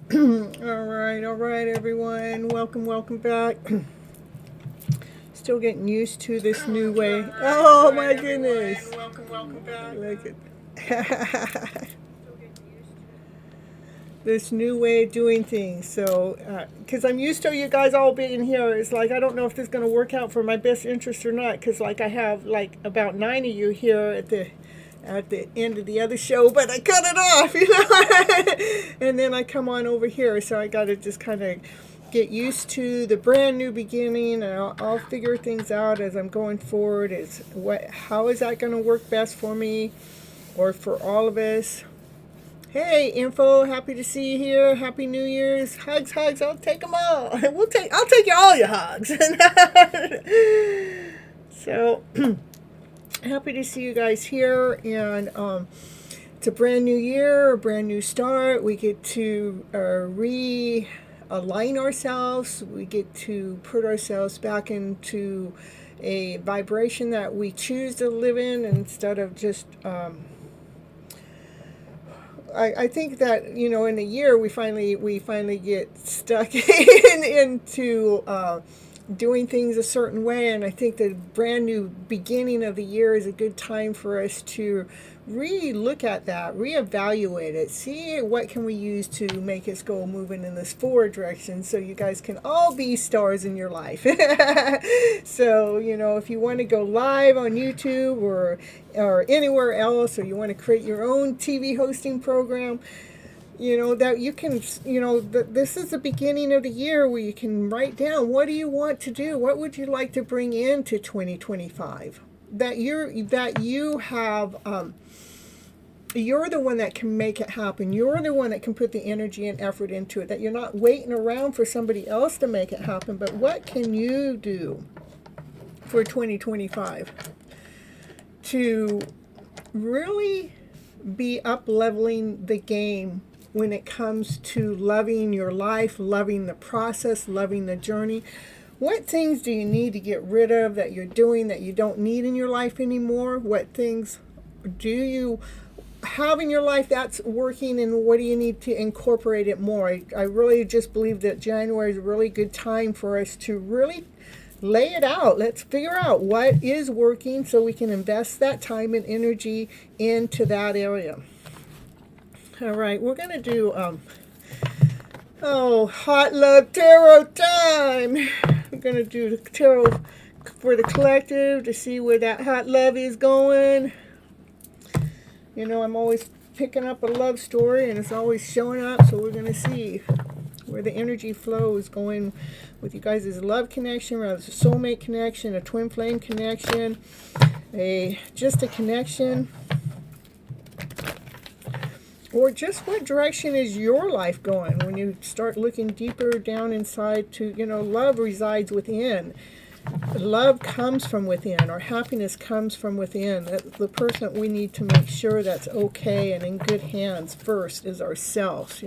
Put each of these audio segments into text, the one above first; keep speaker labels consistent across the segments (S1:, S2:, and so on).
S1: All right, everyone. Welcome back. Still getting used to this new way. Oh my goodness. Welcome back. I like it. This new way of doing things. So, because I'm used to you guys all being here, it's like I don't know if this is going to work out for my best interest or not. Because like I have like about 9 of you here at the end of the other show, but I cut it off, and then I come on over here, so I got to just kind of get used to the brand new beginning, and I'll figure things out as I'm going forward. How is that going to work best for me or for all of us? Hey, Info, happy to see you here. Happy New Year's. Hugs, I'll take them all. I'll take you all your hugs. So happy to see you guys here, and it's a brand new year, a brand new start. We get to realign ourselves. We get to put ourselves back into a vibration that we choose to live in instead of just I think that in a year we finally get stuck into doing things a certain way, and I think the brand new beginning of the year is a good time for us to re-look at that, reevaluate it, see what can we use to make us go moving in this forward direction, so you guys can all be stars in your life. So if you want to go live on YouTube or anywhere else, or you want to create your own TV hosting program, that you can, this is the beginning of the year where you can write down, what do you want to do? What would you like to bring into 2025? That you have, you're the one that can make it happen. You're the one that can put the energy and effort into it. That you're not waiting around for somebody else to make it happen, but what can you do for 2025 to really be up-leveling the game when it comes to loving your life, loving the process, loving the journey? What things do you need to get rid of that you're doing that you don't need in your life anymore? What things do you have in your life that's working, and what do you need to incorporate it more? I really just believe that January is a really good time for us to really lay it out. Let's figure out what is working so we can invest that time and energy into that area. All right, we're going to do hot love tarot time. We're going to do the tarot for the collective to see where that hot love is going. I'm always picking up a love story, and it's always showing up, so we're going to see where the energy flow is going with you guys' love connection, whether it's a soulmate connection, a twin flame connection, just a connection, or just what direction is your life going when you start looking deeper down inside to, love resides within. Love comes from within, or happiness comes from within. The person that we need to make sure that's okay and in good hands first is ourselves,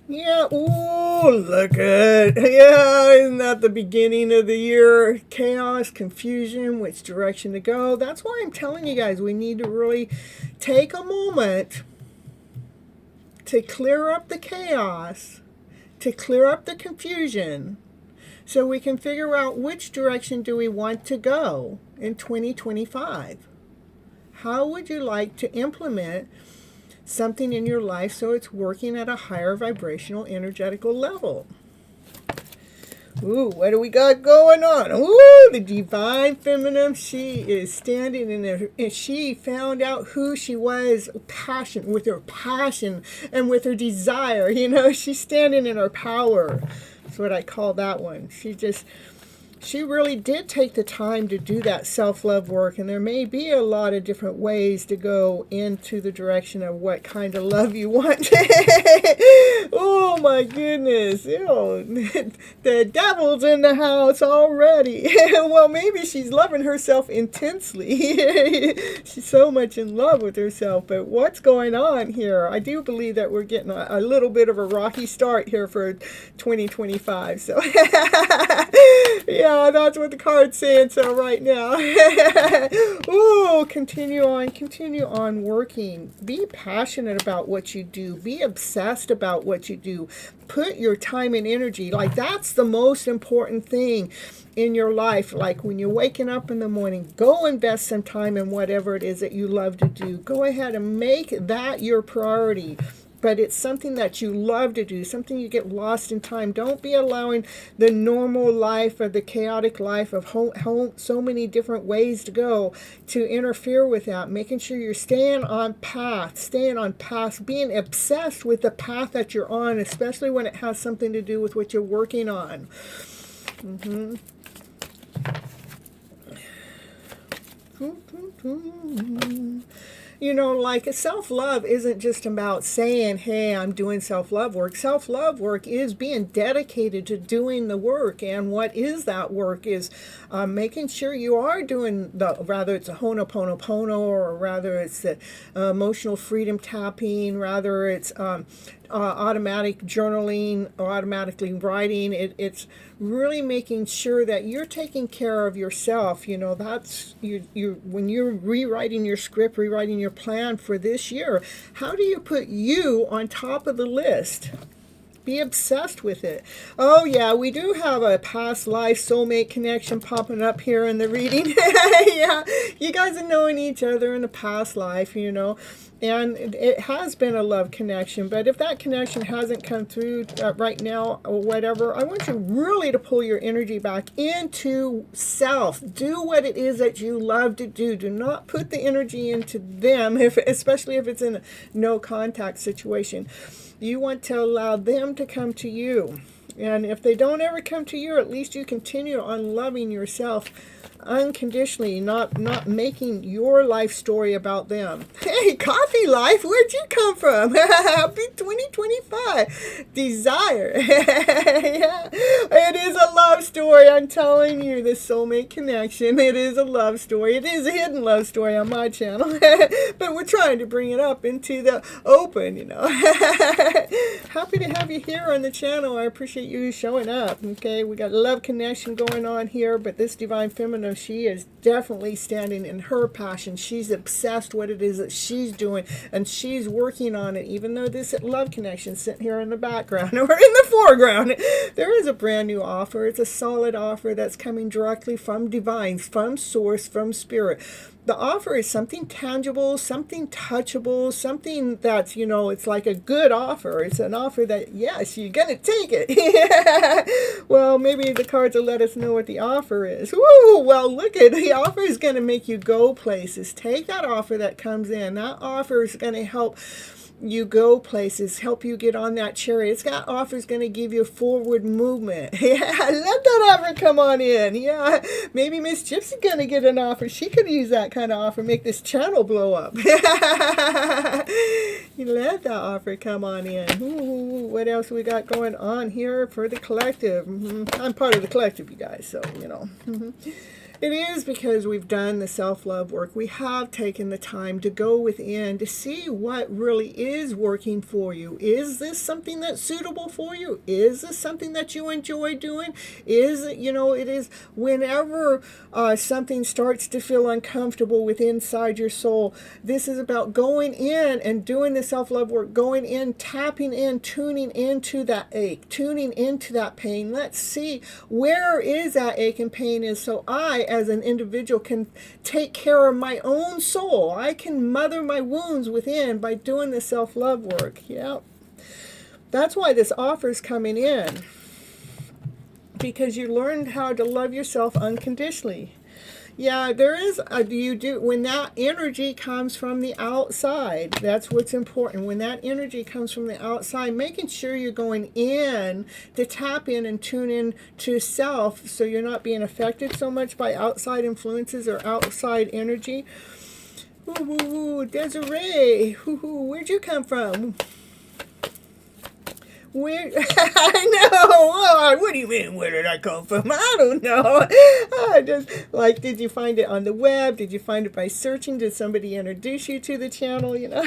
S1: Yeah, ooh, look at, isn't that the beginning of the year? Chaos, confusion, which direction to go. That's why I'm telling you guys, we need to really take a moment to clear up the chaos, to clear up the confusion, so we can figure out which direction do we want to go in 2025. How would you like to implement something in your life so it's working at a higher vibrational energetical level? Ooh, what do we got going on? Ooh, the divine feminine. She is standing in there, and she found out who she was, with her passion and with her desire. You know, she's standing in her power. That's what I call that one. She really did take the time to do that self-love work, and there may be a lot of different ways to go into the direction of what kind of love you want. Oh my goodness, the devil's in the house already. Well, maybe she's loving herself intensely. She's so much in love with herself, but what's going on here? I do believe that we're getting a little bit of a rocky start here for 2025, so yeah, that's what the card's saying so right now. Ooh, continue on working. Be passionate about what you do. Be obsessed about what you do. Put your time and energy. Like, that's the most important thing in your life. Like, when you're waking up in the morning, go invest some time in whatever it is that you love to do. Go ahead and make that your priority. But it's something that you love to do, something you get lost in time. Don't be allowing the normal life or the chaotic life of home, so many different ways to go, to interfere with that. Making sure you're staying on path, being obsessed with the path that you're on, especially when it has something to do with what you're working on. You know, like, self-love isn't just about saying, hey, I'm doing self-love work. Self-love work is being dedicated to doing the work. And what is that work is making sure you are doing rather it's a Ho'oponopono, or rather it's the emotional freedom tapping, rather it's automatic journaling or automatically writing. It's really making sure that you're taking care of yourself. You know, that's you when you're rewriting your script, rewriting your plan for this year, how do you put you on top of the list? Be obsessed with it. Oh yeah, we do have a past life soulmate connection popping up here in the reading. Yeah, you guys are knowing each other in the past life, you know, and it has been a love connection. But if that connection hasn't come through right now or whatever, I want you really to pull your energy back into self. Do what it is that you love to do. Do not put the energy into them, especially if it's in a no contact situation. You want to allow them to come to you. And if they don't ever come to you, at least you continue on loving yourself unconditionally, not making your life story about them. Hey, coffee life, where'd you come from? Happy 2025. Desire. Yeah. It is a love story, I'm telling you, this soulmate connection. It is a love story. It is a hidden love story on my channel. But we're trying to bring it up into the open, you know. Happy to have you here on the channel. I appreciate you showing up. Okay, we got a love connection going on here, but this divine feminine, she is definitely standing in her passion. She's obsessed with what it is that she's doing, and she's working on it, even though this love connection sitting here in the background or in the foreground. There is a brand new offer. It's a solid offer that's coming directly from divine, from source, from spirit. The offer is something tangible, something touchable, something that's, you know, it's like a good offer. It's an offer that, yes, you're going to take it. Well, maybe the cards will let us know what the offer is. Woo! Well, look at the offer is going to make you go places. Take that offer that comes in. That offer is going to help you go places, help you get on that chariot. That offer is going to give you forward movement. Yeah, let that offer come on in. Yeah, maybe Miss Gypsy going to get an offer. She could use that kind of offer, make this channel blow up. You let that offer come on in. Ooh, what else we got going on here for the collective? I'm part of the collective, you guys, so, you know. It is because we've done the self-love work. We have taken the time to go within to see what really is working for you. Is this something that's suitable for you? Is this something that you enjoy doing? Is it, you know, it is whenever something starts to feel uncomfortable with inside your soul, this is about going in and doing the self-love work, going in, tapping in, tuning into that ache, tuning into that pain. Let's see, where is that ache and pain is, so I, as an individual, can take care of my own soul. I can mother my wounds within by doing the self-love work. Yeah, that's why this offer is coming in. because you learned how to love yourself unconditionally. Yeah, there is when that energy comes from the outside. That's what's important. When that energy comes from the outside, making sure you're going in to tap in and tune in to self, so you're not being affected so much by outside influences or outside energy. Ooh, Desiree, where'd you come from? Where? I know. Oh, what do you mean, where did I come from? I don't know. I just, like, did you find it on the web? Did you find it by searching? Did somebody introduce you to the channel? You know,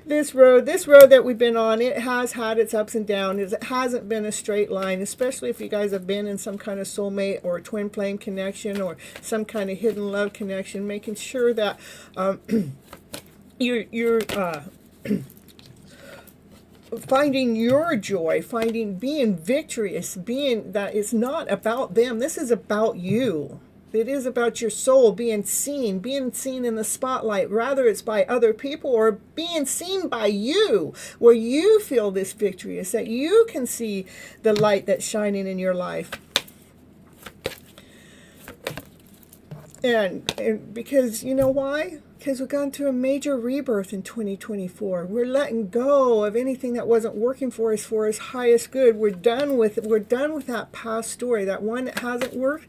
S1: this road that we've been on, it has had its ups and downs. It hasn't been a straight line, especially if you guys have been in some kind of soulmate or twin flame connection or some kind of hidden love connection, making sure that you're finding your joy, being victorious, being that it's not about them. This is about you. It is about your soul being seen in the spotlight. Rather it's by other people or being seen by you, where you feel this victorious, that you can see the light that's shining in your life. And because, you know why? Because we've gone through a major rebirth in 2024. We're letting go of anything that wasn't working for us highest good. We're done with that past story, that one that hasn't worked.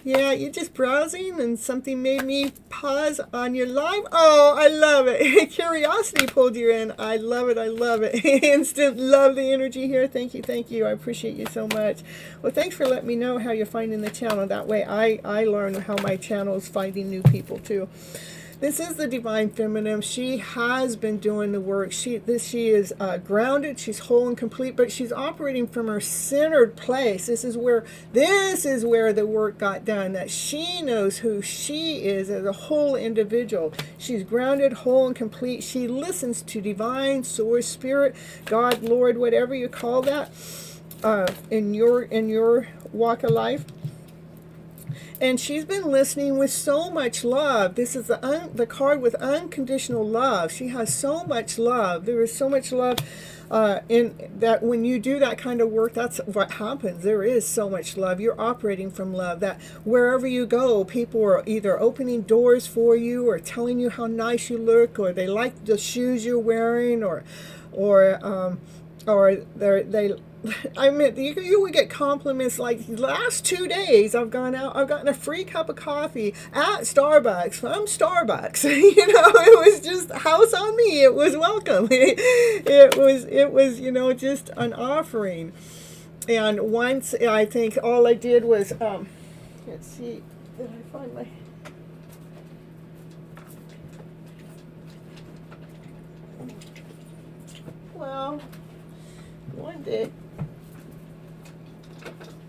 S1: Yeah, you're just browsing and something made me pause on your live. Oh, I love it. Curiosity pulled you in. I love it. Instant love the energy here. Thank you. I appreciate you so much. Well, thanks for letting me know how you're finding the channel. That way I learn how my channel is finding new people too. This is the Divine Feminine. She has been doing the work. She is grounded. She's whole and complete, but she's operating from her centered place. This is where the work got done. That she knows who she is as a whole individual. She's grounded, whole, and complete. She listens to divine source, spirit, God, Lord, whatever you call that, in your walk of life. And she's been listening with so much love. This is the card with unconditional love. She has so much love. There is so much love in that when you do that kind of work, that's what happens. There is so much love. You're operating from love. That wherever you go, people are either opening doors for you or telling you how nice you look, or they like the shoes you're wearing, or they I mean, you would get compliments like, the last 2 days I've gone out, I've gotten a free cup of coffee at Starbucks from Starbucks. You know, it was just house on me. It was welcome. It was, you know, just an offering. And once, I think all I did was, let's see, did I find my... Well, one day...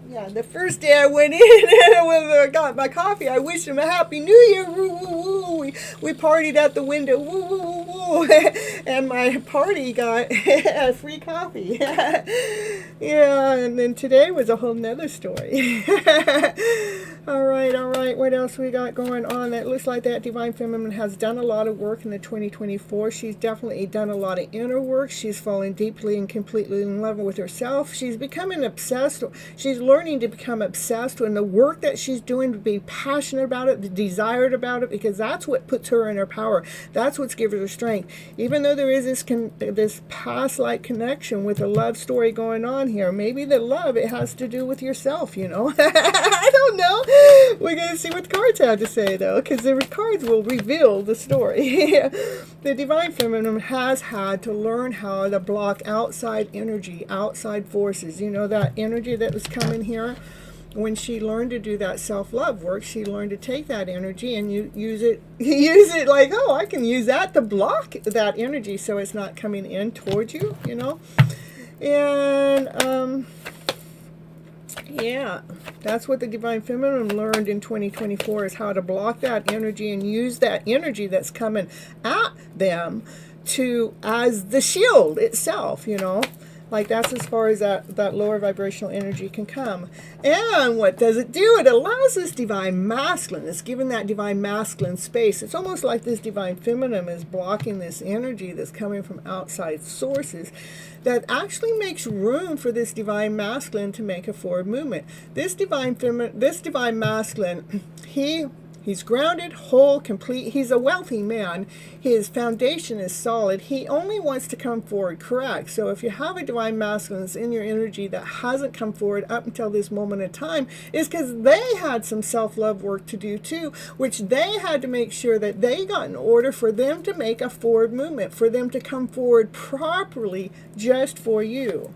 S1: Yeah, the first day I went in when I got my coffee, I wished him a Happy New Year. Woo, woo, woo. We partied at the window. Woo, woo, woo, woo. And my party got a free coffee. Yeah, and then today was a whole nother story. All right. What else we got going on? It looks like that Divine Feminine has done a lot of work in the 2024. She's definitely done a lot of inner work. She's fallen deeply and completely in love with herself. She's becoming obsessed. She's learning to become obsessed with the work that she's doing, to be passionate about it, desired about it, because that's what puts her in her power. That's what's given her strength. Even though there is this past-like connection with a love story going on here, maybe the love, it has to do with yourself, you know. I don't know. We're going to see what the cards have to say, though, because the cards will reveal the story. The Divine Feminine has had to learn how to block outside energy, outside forces. You know, that energy that was coming here. When she learned to do that self-love work, she learned to take that energy and use it like, oh, I can use that to block that energy so it's not coming in towards you, you know. And yeah, that's what the Divine Feminine learned in 2024, is how to block that energy and use that energy that's coming at them as the shield itself, you know. Like, that's as far as that lower vibrational energy can come. And what does it do? It allows this divine masculine. It's given that divine masculine space. It's almost like this divine feminine is blocking this energy that's coming from outside sources that actually makes room for this divine masculine to make a forward movement. This divine masculine, he's grounded, whole, complete. He's a wealthy man. His foundation is solid. He only wants to come forward correct. So if you have a divine masculine that's in your energy that hasn't come forward up until this moment in time, it's because they had some self-love work to do too, which they had to make sure that they got in order for them to make a forward movement, for them to come forward properly just for you.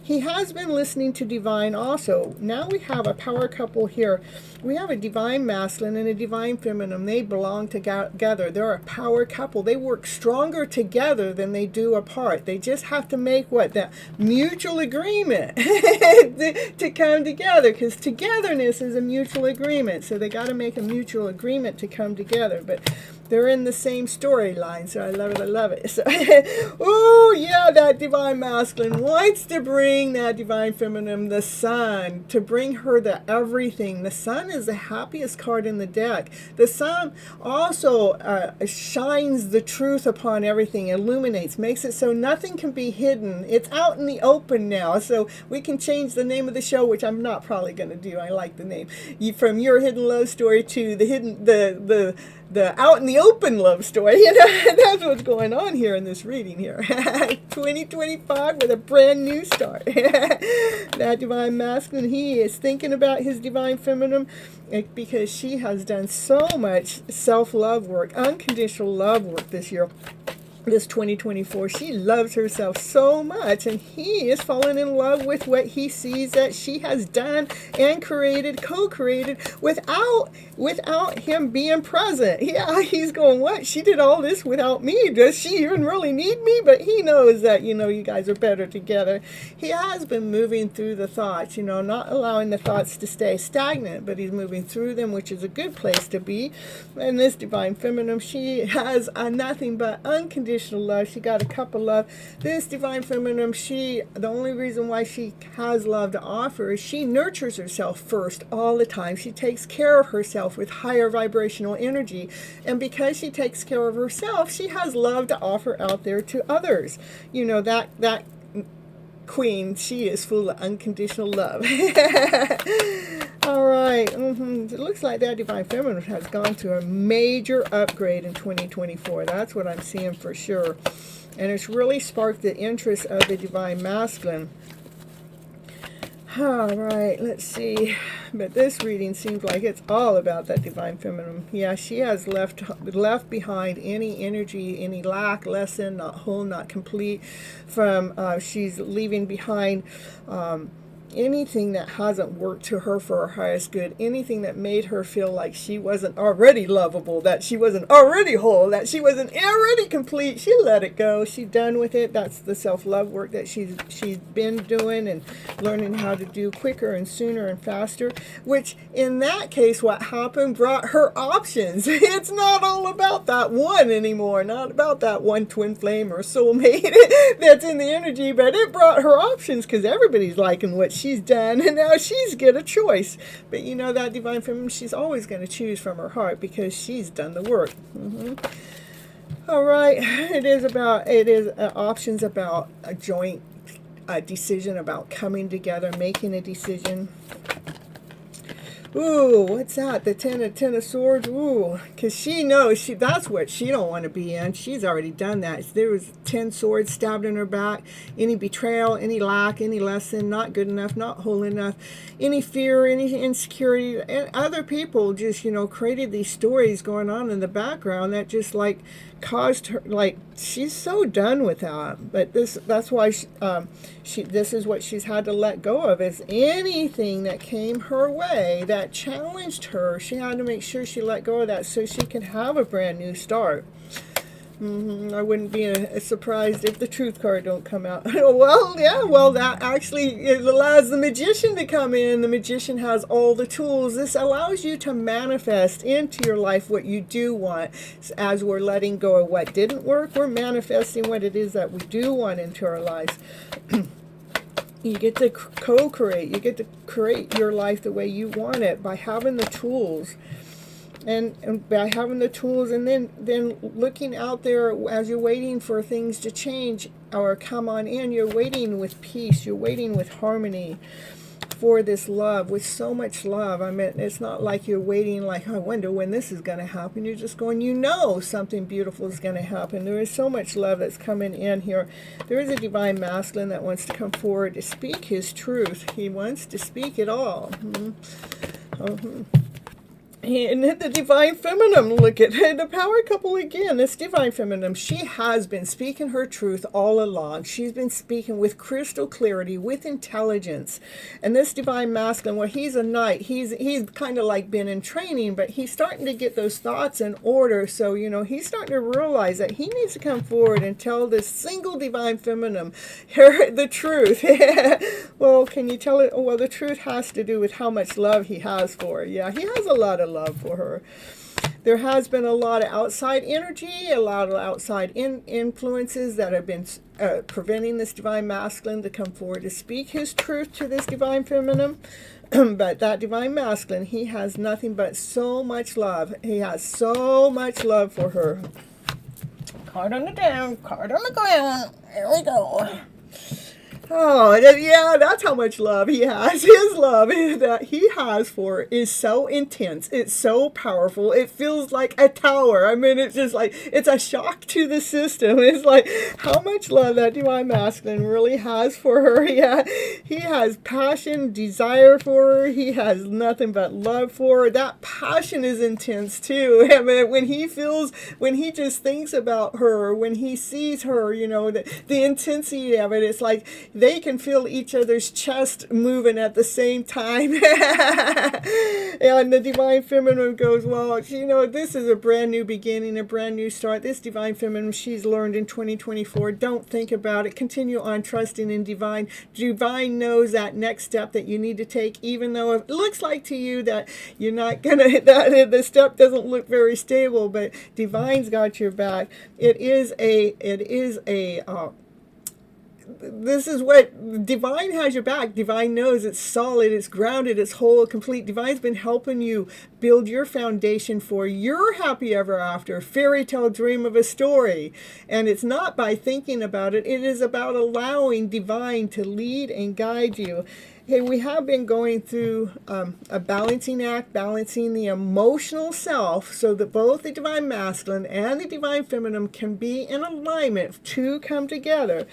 S1: He has been listening to divine also. Now we have a power couple here. We have a divine masculine and a divine feminine. They belong together. They're a power couple. They work stronger together than they do apart. They just have to make what? That mutual agreement to come together, because togetherness is a mutual agreement. So they got to make a mutual agreement to come together. But they're in the same storyline, so I love it, I love it. So, oh, yeah, that divine masculine wants to bring that divine feminine, the sun, to bring her the everything. The sun is the happiest card in the deck. The sun also shines the truth upon everything, illuminates, makes it so nothing can be hidden. It's out in the open now, so we can change the name of the show, which I'm not probably going to do. I like the name. From Your Hidden Love Story to the out in the open love story. You know, that's what's going on here in this reading here. 2025 with a brand new start. That divine masculine, he is thinking about his divine feminine because she has done so much self-love work, unconditional love work this year. This 2024, she loves herself so much, and he is falling in love with what he sees that she has done and created, co-created without him being present. Yeah, he's going, what? She did all this without me. Does she even really need me? But he knows that, you guys are better together. He has been moving through the thoughts, not allowing the thoughts to stay stagnant, but he's moving through them, which is a good place to be. And this divine feminine, she has nothing but unconditional love. She got a cup of love. This divine feminine, the only reason why she has love to offer is she nurtures herself first all the time. She takes care of herself with higher vibrational energy, and because she takes care of herself, she has love to offer out there to others. That queen, she is full of unconditional love. All right. It looks like that divine feminine has gone through a major upgrade in 2024. That's what I'm seeing for sure. And it's really sparked the interest of the divine masculine. All right, let's see. But this reading seems like it's all about that divine feminine. Yeah, she has left behind any energy, any lack, lesson, not whole, not complete. She's leaving behind anything that hasn't worked to her for her highest good, anything that made her feel like she wasn't already lovable, that she wasn't already whole, that she wasn't already complete. She let it go. She's done with it. That's the self-love work that she's been doing and learning how to do quicker and sooner and faster, which in that case, what happened brought her options. It's not all about that one anymore, not about that one twin flame or soulmate that's in the energy, but it brought her options because everybody's liking what she's done, and now she's got a choice. But that divine feminine, she's always going to choose from her heart because she's done the work. All right, it is options about a joint decision, about coming together, making a decision. Ooh, what's that? The ten of swords. Ooh, because she knows that's what she don't want to be in. She's already done that. There was 10 swords stabbed in her back. Any betrayal, any lack, any lesson, not good enough, not whole enough, any fear, any insecurity, and other people just created these stories going on in the background that just caused her, she's so done with that. But that's why this is what she's had to let go of, is anything that came her way that challenged her. She had to make sure she let go of that so she can have a brand new start. I wouldn't be surprised if the truth card don't come out. Well, that actually it allows the magician to come in. The magician has all the tools. This allows you to manifest into your life what you do want. As we're letting go of what didn't work, we're manifesting what it is that we do want into our lives. You get to co-create. You get to create your life the way you want it by having the tools. And by having the tools, and then looking out there as you're waiting for things to change or come on in, you're waiting with peace, you're waiting with harmony for this love, with so much love. I mean, it's not like you're waiting like, I wonder when this is going to happen. You're just going, something beautiful is going to happen. There is so much love that's coming in here. There is a divine masculine that wants to come forward to speak his truth. He wants to speak it all. And the divine feminine, look at the power couple again. This divine feminine, she has been speaking her truth all along. She's been speaking with crystal clarity, with intelligence. And this divine masculine, well, he's a knight. He's kind of like been in training, but he's starting to get those thoughts in order. So, he's starting to realize that he needs to come forward and tell this single divine feminine the truth. Well, can you tell it? Oh, well, the truth has to do with how much love he has for her. Yeah, he has a lot of love for her. There has been a lot of outside energy, a lot of outside influences that have been preventing this divine masculine to come forward to speak his truth to this divine feminine. But that divine masculine, he has nothing but so much love. He has so much love for her. Card on the down, card on the ground. There we go. Oh, yeah, that's how much love he has. His love that he has for her is so intense. It's so powerful. It feels like a tower. I mean, it's just like, it's a shock to the system. It's like how much love that divine masculine really has for her. Yeah, he has passion, desire for her. He has nothing but love for her. That passion is intense too. I mean, when he just thinks about her, when he sees her, the intensity of it, it's like, they can feel each other's chest moving at the same time. And the divine feminine goes, well, this is a brand new beginning, a brand new start. This divine feminine, she's learned in 2024, don't think about it. Continue on trusting in divine. Divine knows that next step that you need to take, even though it looks like to you that you're not going to, that the step doesn't look very stable, but divine's got your back. This is what divine has your back. Divine knows it's solid, it's grounded, it's whole, complete. Divine's been helping you build your foundation for your happy ever after, fairy tale dream of a story. And it's not by thinking about it. It is about allowing divine to lead and guide you. Hey, we have been going through a balancing act, balancing the emotional self so that both the divine masculine and the divine feminine can be in alignment to come together.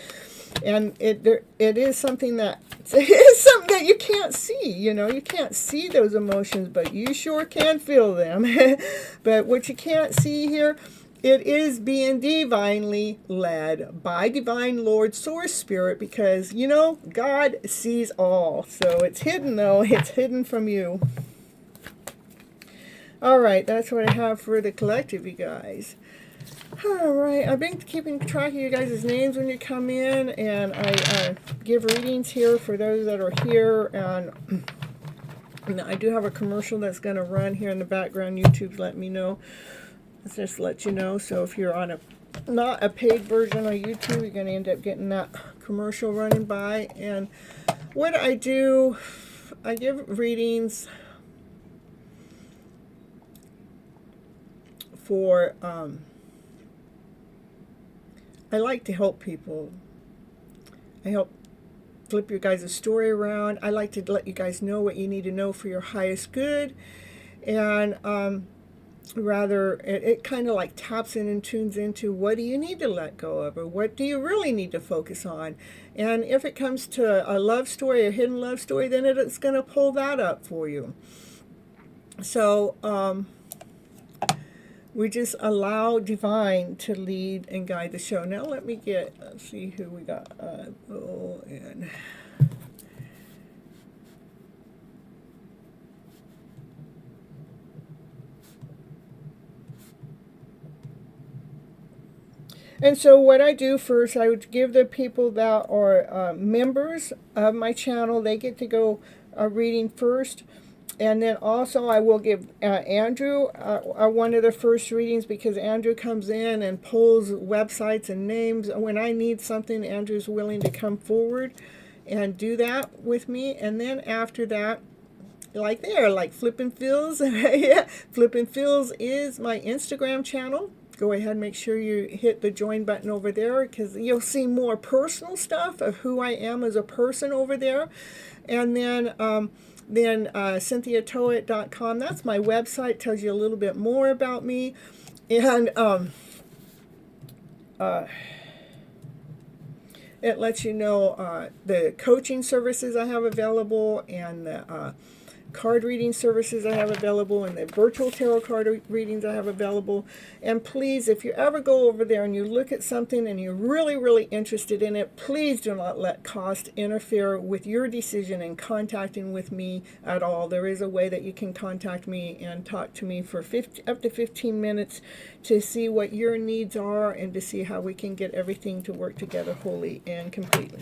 S1: And it is something that you can't see. You can't see those emotions, but you sure can feel them. But what you can't see here, it is being divinely led by divine Lord Source Spirit, because God sees all. So it's hidden though. It's hidden from you. All right, that's what I have for the collective, you guys. All right, I've been keeping track of you guys' names when you come in, and I give readings here for those that are here, and I do have a commercial that's going to run here in the background. YouTube's let me know. Let's just let you know. So if you're on not a paid version of YouTube, you're going to end up getting that commercial running by. And what I do, I give readings for... I like to help people. I help flip your guys' story around. I like to let you guys know what you need to know for your highest good. And it kind of like taps in and tunes into what do you need to let go of, or what do you really need to focus on. And if it comes to a love story, a hidden love story, then it's going to pull that up for you. So, we just allow divine to lead and guide the show. Now let's see who we got. And so what I do first, I would give the people that are members of my channel, they get to go reading first. And then also I will give Andrew one of the first readings, because Andrew comes in and pulls websites and names. When I need something, Andrew's willing to come forward and do that with me. And then after that, like FlipN Feels. Yeah, FlipN Feels is my Instagram channel. Go ahead and make sure you hit the join button over there, because you'll see more personal stuff of who I am as a person over there. And then CynthiaToet.com, that's my website, tells you a little bit more about me. And it lets you know the coaching services I have available, and the card reading services I have available, and the virtual tarot card readings I have available. And please, if you ever go over there and you look at something and you're really, really interested in it, please do not let cost interfere with your decision in contacting with me at all. There is a way that you can contact me and talk to me for up to 15 minutes to see what your needs are and to see how we can get everything to work together wholly and completely.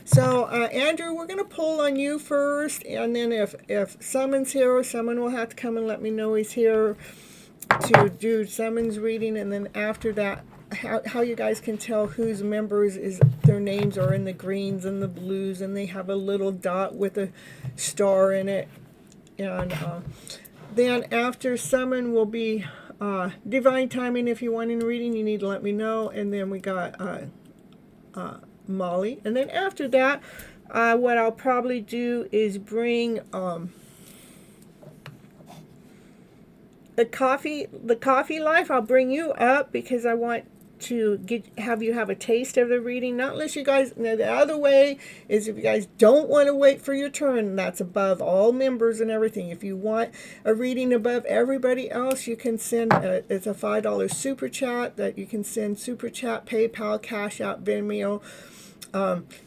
S1: So Andrew, we're going to pull on you first, and then if Someone's here, someone will have to come and let me know he's here to do someone's reading. And then after that, how you guys can tell whose members is their names are in the greens and the blues, and they have a little dot with a star in it. And then after someone will be divine timing. If you want in reading, you need to let me know. And then we got Molly. And then after that, what I'll probably do is bring the coffee life. I'll bring you up because I want to have you have a taste of the reading. Not unless you guys, now the other way is if you guys don't want to wait for your turn, that's above all members and everything. If you want a reading above everybody else, you can send it's a $5 super chat that you can send. Super chat, PayPal, CashApp, Venmo.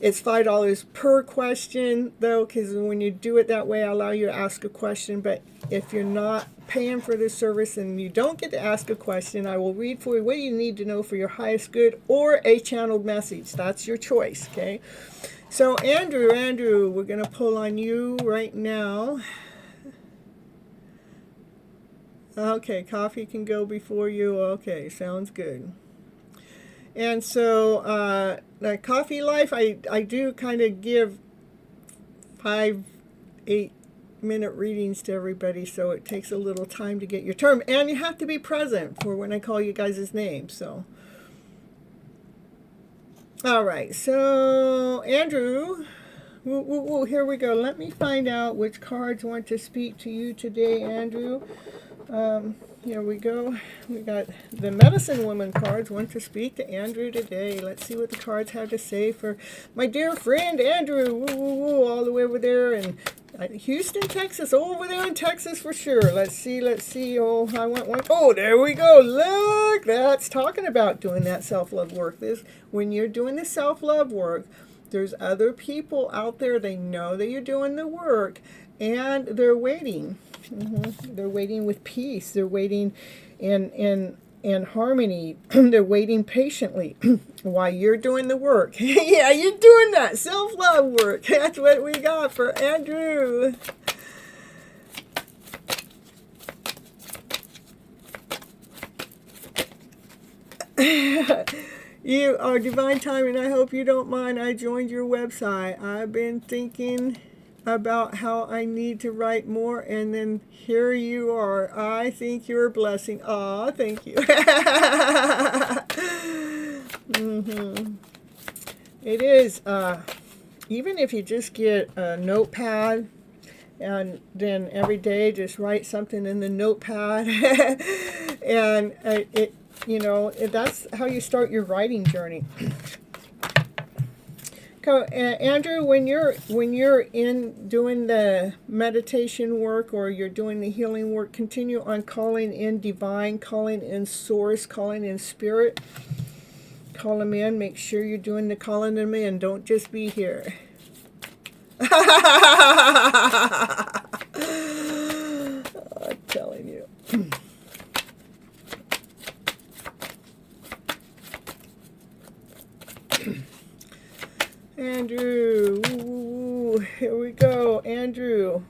S1: It's $5 per question though, because when you do it that way, I allow you to ask a question. But if you're not paying for this service and you don't get to ask a question, I will read for you what you need to know for your highest good or a channeled message. That's your choice, okay? So Andrew, we're going to pull on you right now. Okay, coffee can go before you. Okay, sounds good. And so the coffee life, I do kind of give 5-8 minute readings to everybody, so it takes a little time to get your turn, and you have to be present for when I call you guys' names. So all right, so Andrew, here we go. Let me find out which cards want to speak to you today, Andrew. Here we go. We got the Medicine Woman cards want to speak to Andrew today. Let's see what the cards have to say for my dear friend Andrew. Woo, woo, woo, all the way over there in Houston, Texas. Over there in Texas for sure. Let's see. Oh, I want one. Oh, there we go. Look, that's talking about doing that self-love work. When you're doing the self-love work, there's other people out there. They know that you're doing the work, and they're waiting. They're waiting with peace. They're waiting in harmony. They're waiting patiently while you're doing the work. Yeah, you're doing that self-love work. That's what we got for Andrew. You are divine timing. I hope you don't mind. I joined your website. I've been thinking about how I need to write more, and then here you are. I think you're a blessing. Aw, thank you. It is, even if you just get a notepad and then every day just write something in the notepad and that's how you start your writing journey. Andrew, when you're in doing the meditation work or you're doing the healing work, continue on calling in divine, calling in source, calling in spirit. Call them in. Make sure you're doing the calling them in. Don't just be here. I'm telling you. Andrew, here we go, Andrew.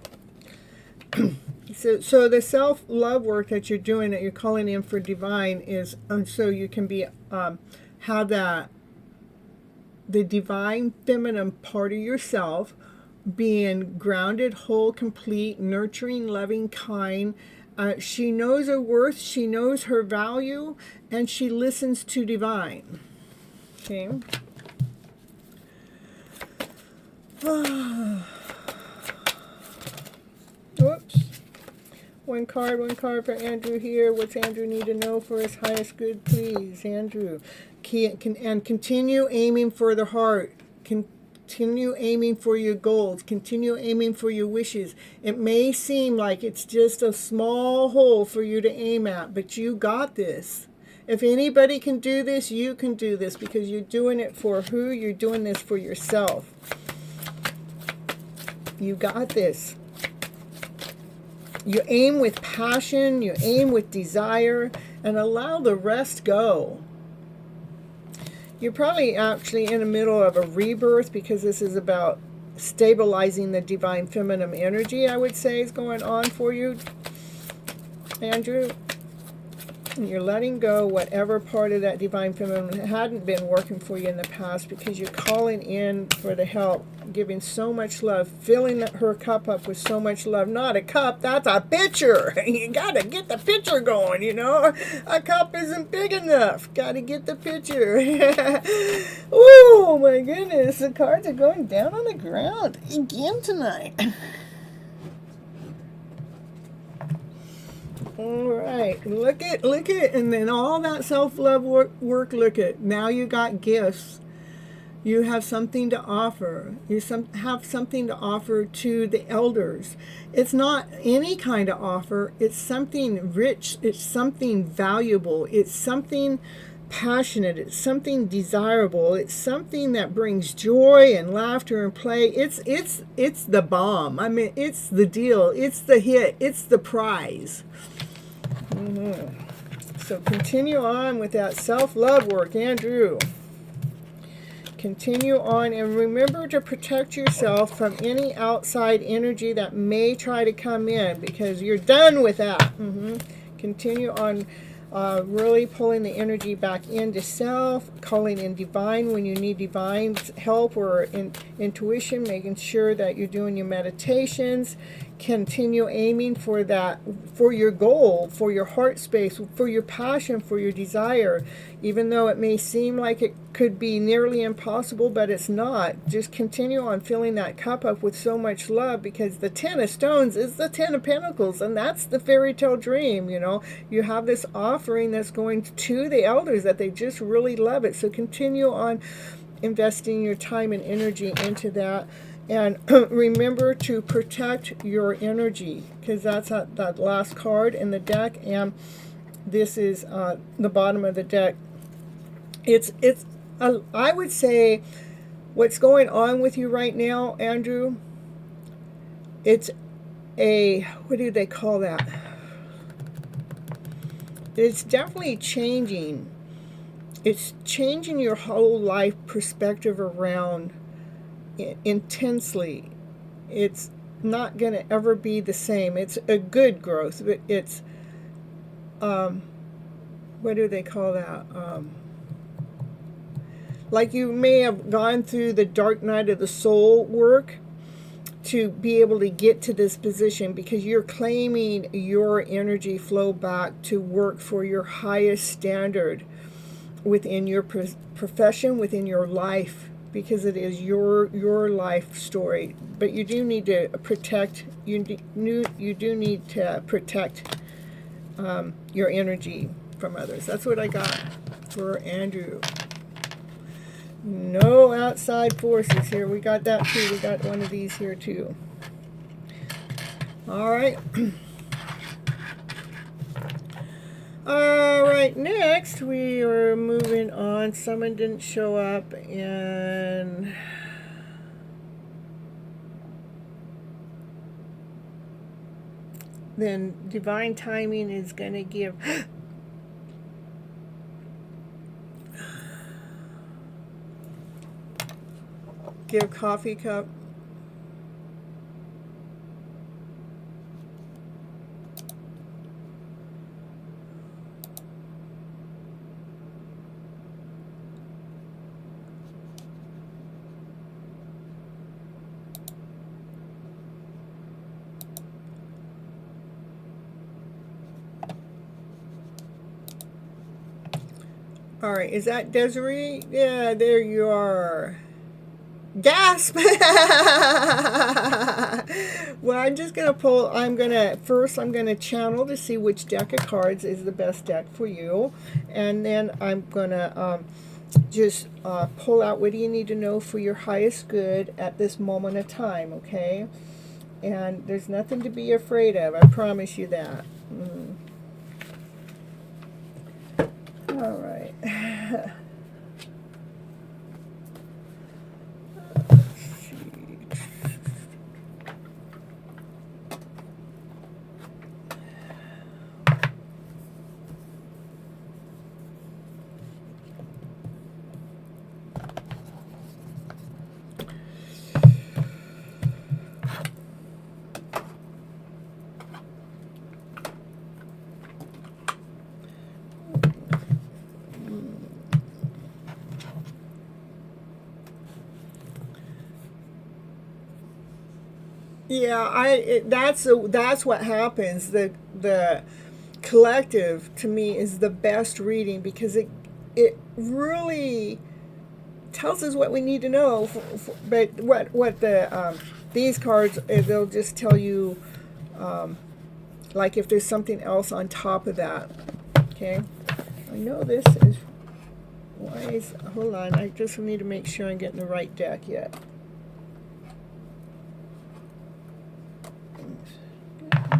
S1: So the self-love work that you're doing, that you're calling in for divine, is so you can be have that the divine feminine part of yourself, being grounded, whole, complete, nurturing, loving, kind. She knows her worth, she knows her value, and she listens to divine. Okay. Whoops. One card for Andrew here. What's Andrew need to know for his highest good, please? Andrew. And continue aiming for the heart. Continue aiming for your goals. Continue aiming for your wishes. It may seem like it's just a small hole for you to aim at, but you got this. If anybody can do this, you can do this, because you're doing it for who? You're doing this for yourself. You got this. You aim with passion, you aim with desire, and allow the rest go. You're probably actually in the middle of a rebirth, because this is about stabilizing the divine feminine energy, I would say, is going on for you, Andrew. And you're letting go whatever part of that divine feminine hadn't been working for you in the past, because you're calling in for the help, giving so much love, filling her cup up with so much love. Not a cup, that's a pitcher. You got to get the pitcher going, you know. A cup isn't big enough. Got to get the pitcher. Oh, my goodness. The cards are going down on the ground again tonight. All right, look at, and then all that self-love work, look at, now you got gifts. You have something to offer. You have something to offer to the elders. It's not any kind of offer. It's something rich. It's something valuable. It's something passionate. It's something desirable. It's something that brings joy and laughter and play. It's the bomb. I mean, it's the deal. It's the hit. It's the prize. So continue on with that self-love work, Andrew. Continue on, and remember to protect yourself from any outside energy that may try to come in, because you're done with that. Continue on really pulling the energy back into self, calling in divine when you need divine help or intuition, making sure that you're doing your meditations. Continue aiming for that, for your goal, for your heart space, for your passion, for your desire. Even though it may seem like it could be nearly impossible, but it's not. Just continue on filling that cup up with so much love, because the 10 of stones is the 10 of pentacles, and that's the fairy tale dream, you know. You have this offering that's going to the elders that they just really love it. So continue on investing your time and energy into that. And remember to protect your energy, because that's that last card in the deck, and this is the bottom of the deck. I would say what's going on with you right now, Andrew, it's what do they call that? It's definitely changing. It's changing your whole life perspective around intensely. It's not going to ever be the same. It's a good growth. It's what do they call that? Like you may have gone through the dark night of the soul work to be able to get to this position, because you're claiming your energy flow back to work for your highest standard within your profession, within your life, because it is your life story. But you do need to protect. You do need to protect your energy from others. That's what I got for Andrew. No outside forces here. We got that too. We got one of these here too. All right. All right, next we are moving on. Someone didn't show up, and then divine timing is going to give coffee cup. All right, is that Desiree? Yeah, there you are. Gasp! Well, I'm just going to pull, first I'm going to channel to see which deck of cards is the best deck for you. And then I'm going to just pull out what do you need to know for your highest good at this moment of time, okay? And there's nothing to be afraid of, I promise you that. All right. Yeah, that's what happens. The collective to me is the best reading because it really tells us what we need to know. But what the these cards, they'll just tell you like if there's something else on top of that. Okay, I know this is hold on. I just need to make sure I'm getting the right deck yet.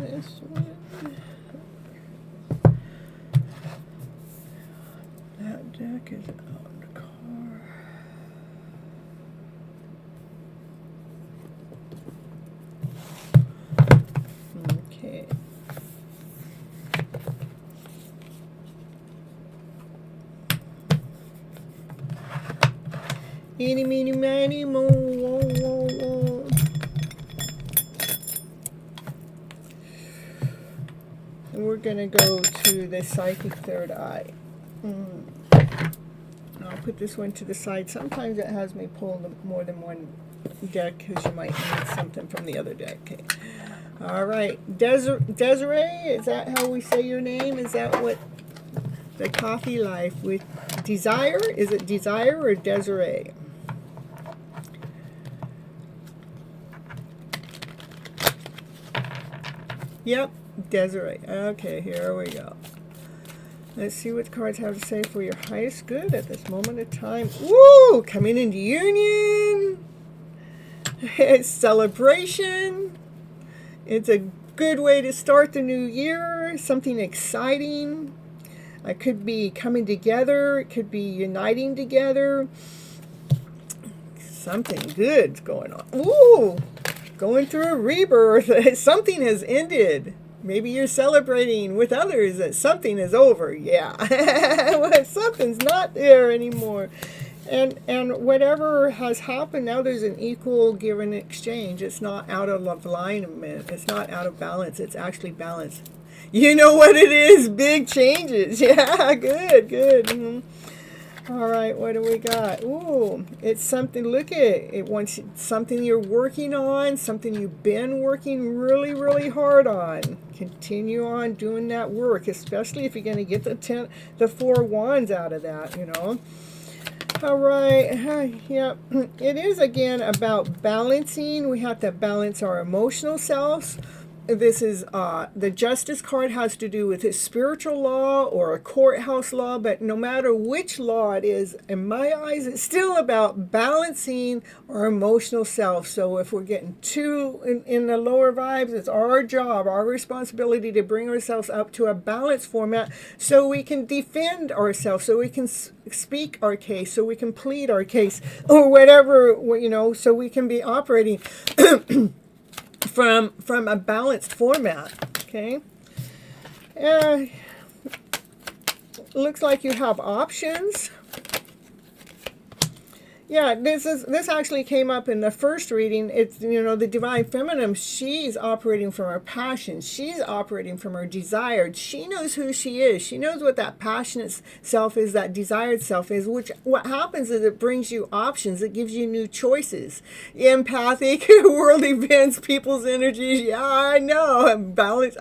S1: This one. That deck is on the car. Okay. Eeny, meeny, miny, mo, wo, wo, wo. And we're going to go to the psychic third eye. I'll put this one to the side. Sometimes it has me pull more than one deck because you might need something from the other deck. Okay. All right. Desiree, is that how we say your name? Is that what the coffee life with desire? Is it Desire or Desiree? Yep. Desiree. Okay, here we go. Let's see what the cards have to say for your highest good at this moment of time. Woo! Coming into union. It's celebration. It's a good way to start the new year. Something exciting. It could be coming together. It could be uniting together. Something good's going on. Ooh! Going through a rebirth. Something has ended. Maybe you're celebrating with others that something is over. Yeah. Something's not there anymore. And whatever has happened, now there's an equal give and exchange. It's not out of alignment. It's not out of balance. It's actually balanced. You know what it is? Big changes. Yeah, good. Mm-hmm. All right, what do we got? Ooh, it's something, look at it. It wants something you're working on, something you've been working really, really hard on. Continue on doing that work, especially if you're going to get the 4 wands out of that, you know. All right, yeah, it is again about balancing. We have to balance our emotional selves. This is the Justice card has to do with his spiritual law or a courthouse law, but no matter which law it is, in my eyes, it's still about balancing our emotional self. So if we're getting too in the lower vibes, it's our job, our responsibility to bring ourselves up to a balanced format so we can defend ourselves, so we can speak our case, so we can plead our case, or whatever, you know, so we can be operating from a balanced format. Okay. Looks like you have options. Yeah, this actually came up in the first reading. It's, the divine feminine. She's operating from her passion. She's operating from her desire. She knows who she is. She knows what that passionate self is, that desired self is. Which what happens is it brings you options. It gives you new choices. Empathic, world events, people's energies. Yeah, I know. I'm balanced.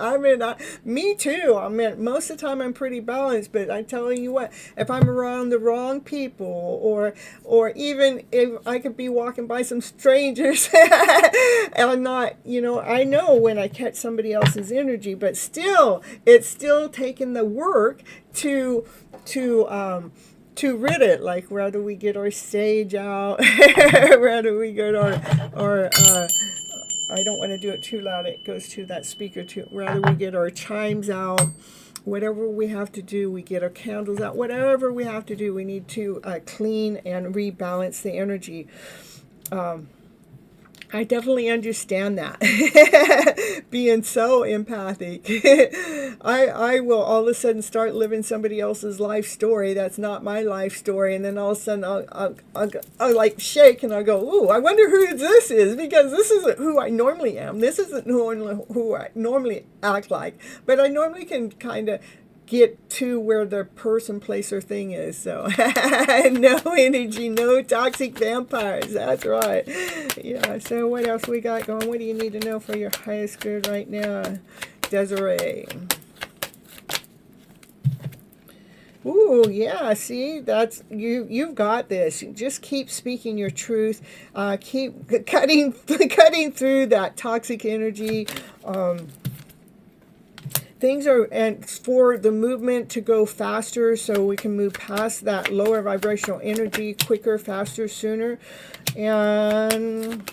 S1: Me too. Most of the time I'm pretty balanced. But I'm telling you what, if I'm around the wrong people, or even if I could be walking by some strangers and I'm not, I know when I catch somebody else's energy, but still, it's still taking the work to rid it. Like, where do we get our sage out? Where do we get our I don't want to do it too loud. It goes to that speaker too. Where do we get our chimes out? Whatever we have to do, we get our candles out. Whatever we have to do, we need to clean and rebalance the energy. I definitely understand that. Being so empathic. I will all of a sudden start living somebody else's life story that's not my life story, and then all of a sudden I'll like shake and I'll go, ooh, I wonder who this is, because this isn't who I normally am. This isn't who I normally act like. But I normally can kind of get to where the person, place, or thing is. So no energy, no toxic vampires. That's right. Yeah. So what else we got going? What do you need to know for your highest good right now, Desiree? Ooh, yeah. See, that's you've got this. Just keep speaking your truth. Keep cutting through that toxic energy. Things are, and for the movement to go faster, so we can move past that lower vibrational energy quicker, faster, sooner. And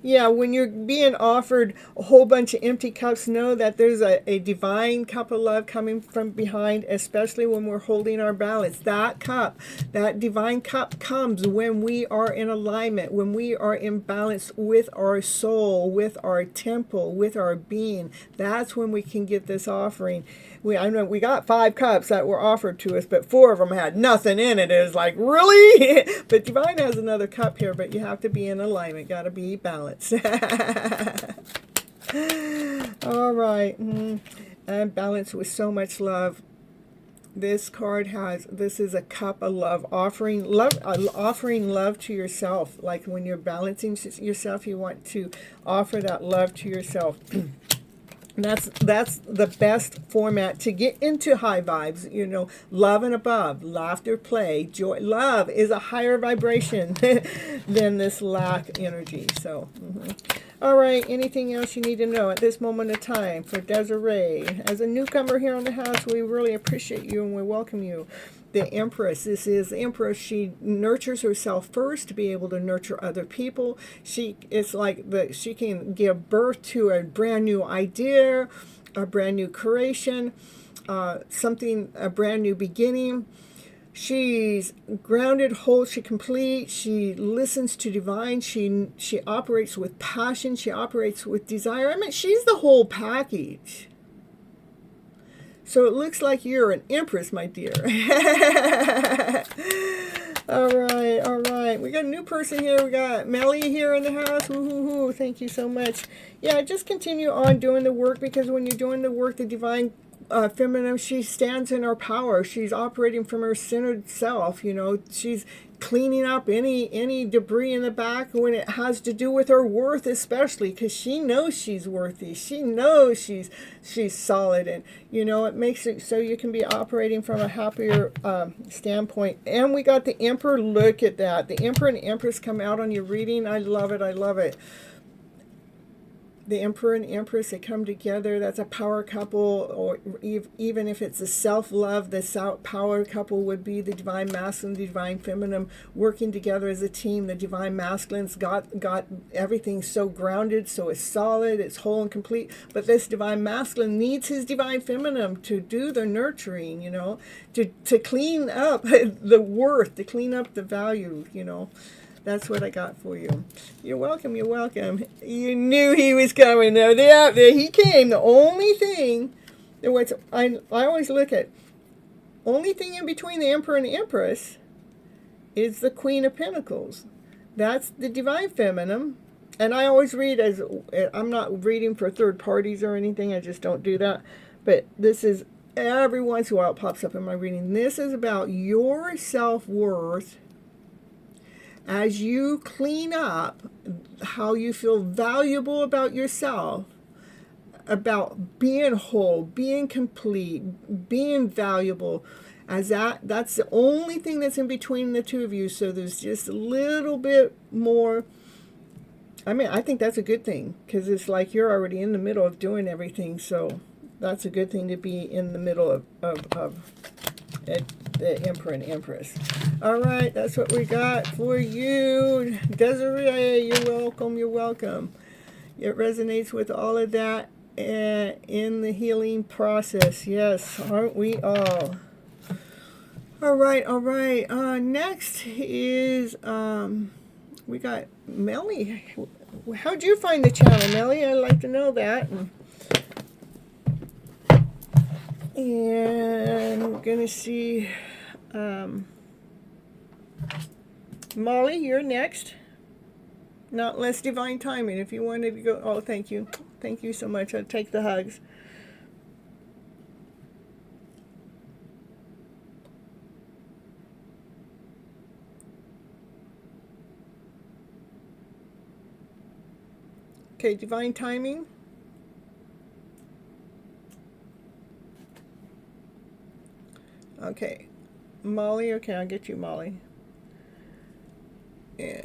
S1: yeah, when you're being offered a whole bunch of empty cups, know that there's a divine cup of love coming from behind, especially when we're holding our balance. That cup, that divine cup comes when we are in alignment, when we are in balance with our soul, with our temple, with our being. That's when we can get this offering. I know we got 5 cups that were offered to us, but 4 of them had nothing in it. It was like, really? But divine has another cup here, but you have to be in alignment. Got to be balanced. All right. And balanced with so much love. This card this is a cup of love, offering love to yourself. Like when you're balancing yourself, you want to offer that love to yourself. That's the best format to get into high vibes, love and above, laughter, play, joy. Love is a higher vibration than this lack energy. So, all right, anything else you need to know at this moment of time for Desiree? As a newcomer here on the house, we really appreciate you and we welcome you. The Empress. This is the Empress. She nurtures herself first to be able to nurture other people. She can give birth to a brand new idea, a brand new creation, a brand new beginning. She's grounded, whole, she complete. She listens to divine. She operates with passion. She operates with desire. She's the whole package. So it looks like you're an empress, my dear. All right. We got a new person here. We got Melly here in the house. Woo-hoo-hoo. Thank you so much. Yeah, just continue on doing the work, because when you're doing the work, the divine feminine, she stands in her power. She's operating from her centered self. She's cleaning up any debris in the back when it has to do with her worth, especially because she knows she's worthy. She knows she's solid, and it makes it so you can be operating from a happier standpoint. And we got the Emperor. Look at that. The Emperor and Empress come out on your reading. I love it. The Emperor and Empress, they come together. That's a power couple, or even if it's a self-love, the power couple would be the divine masculine, the divine feminine, working together as a team. The divine masculine's got everything so grounded, so it's solid, it's whole and complete. But this divine masculine needs his divine feminine to do the nurturing, to clean up the worth, to clean up the value, That's what I got for you. You're welcome. You knew he was coming, though. There he came. The only thing, I always look at, only thing in between the Emperor and the Empress is the Queen of Pentacles. That's the Divine Feminine. And I always read as, I'm not reading for third parties or anything. I just don't do that. But this is, every once in a while it pops up in my reading. This is about your self-worth as you clean up how you feel valuable about yourself, about being whole, being complete, being valuable. As that's the only thing that's in between the two of you. So there's just a little bit more. I mean, I think that's a good thing, because it's like you're already in the middle of doing everything. So that's a good thing to be in the middle of the Emperor and Empress. All right, that's what we got for you. Desiree, you're welcome, you're welcome. It resonates with all of that in the healing process. Yes, aren't we all? All right, all right. Next is, we got Melly. How'd you find the channel, Melly? I'd like to know that. And we're going to see, Molly, you're next. Not less divine timing. If you wanted to go, oh, thank you. Thank you so much. I'll take the hugs. Okay, divine timing. Okay, Molly. Okay, I'll get you, Molly. Yeah.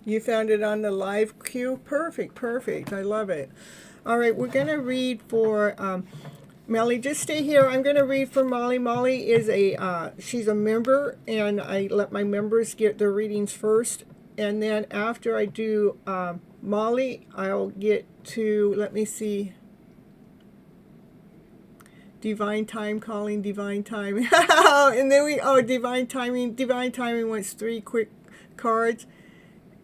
S1: You found it on the live queue? Perfect, perfect. I love it. All right, we're going to read for Melly. Just stay here. I'm going to read for Molly. Molly is she's a member, and I let my members get their readings first. And then after I do Molly, I'll get to, let me see, divine time calling, divine timing. And then divine timing. Divine timing wants 3 quick cards.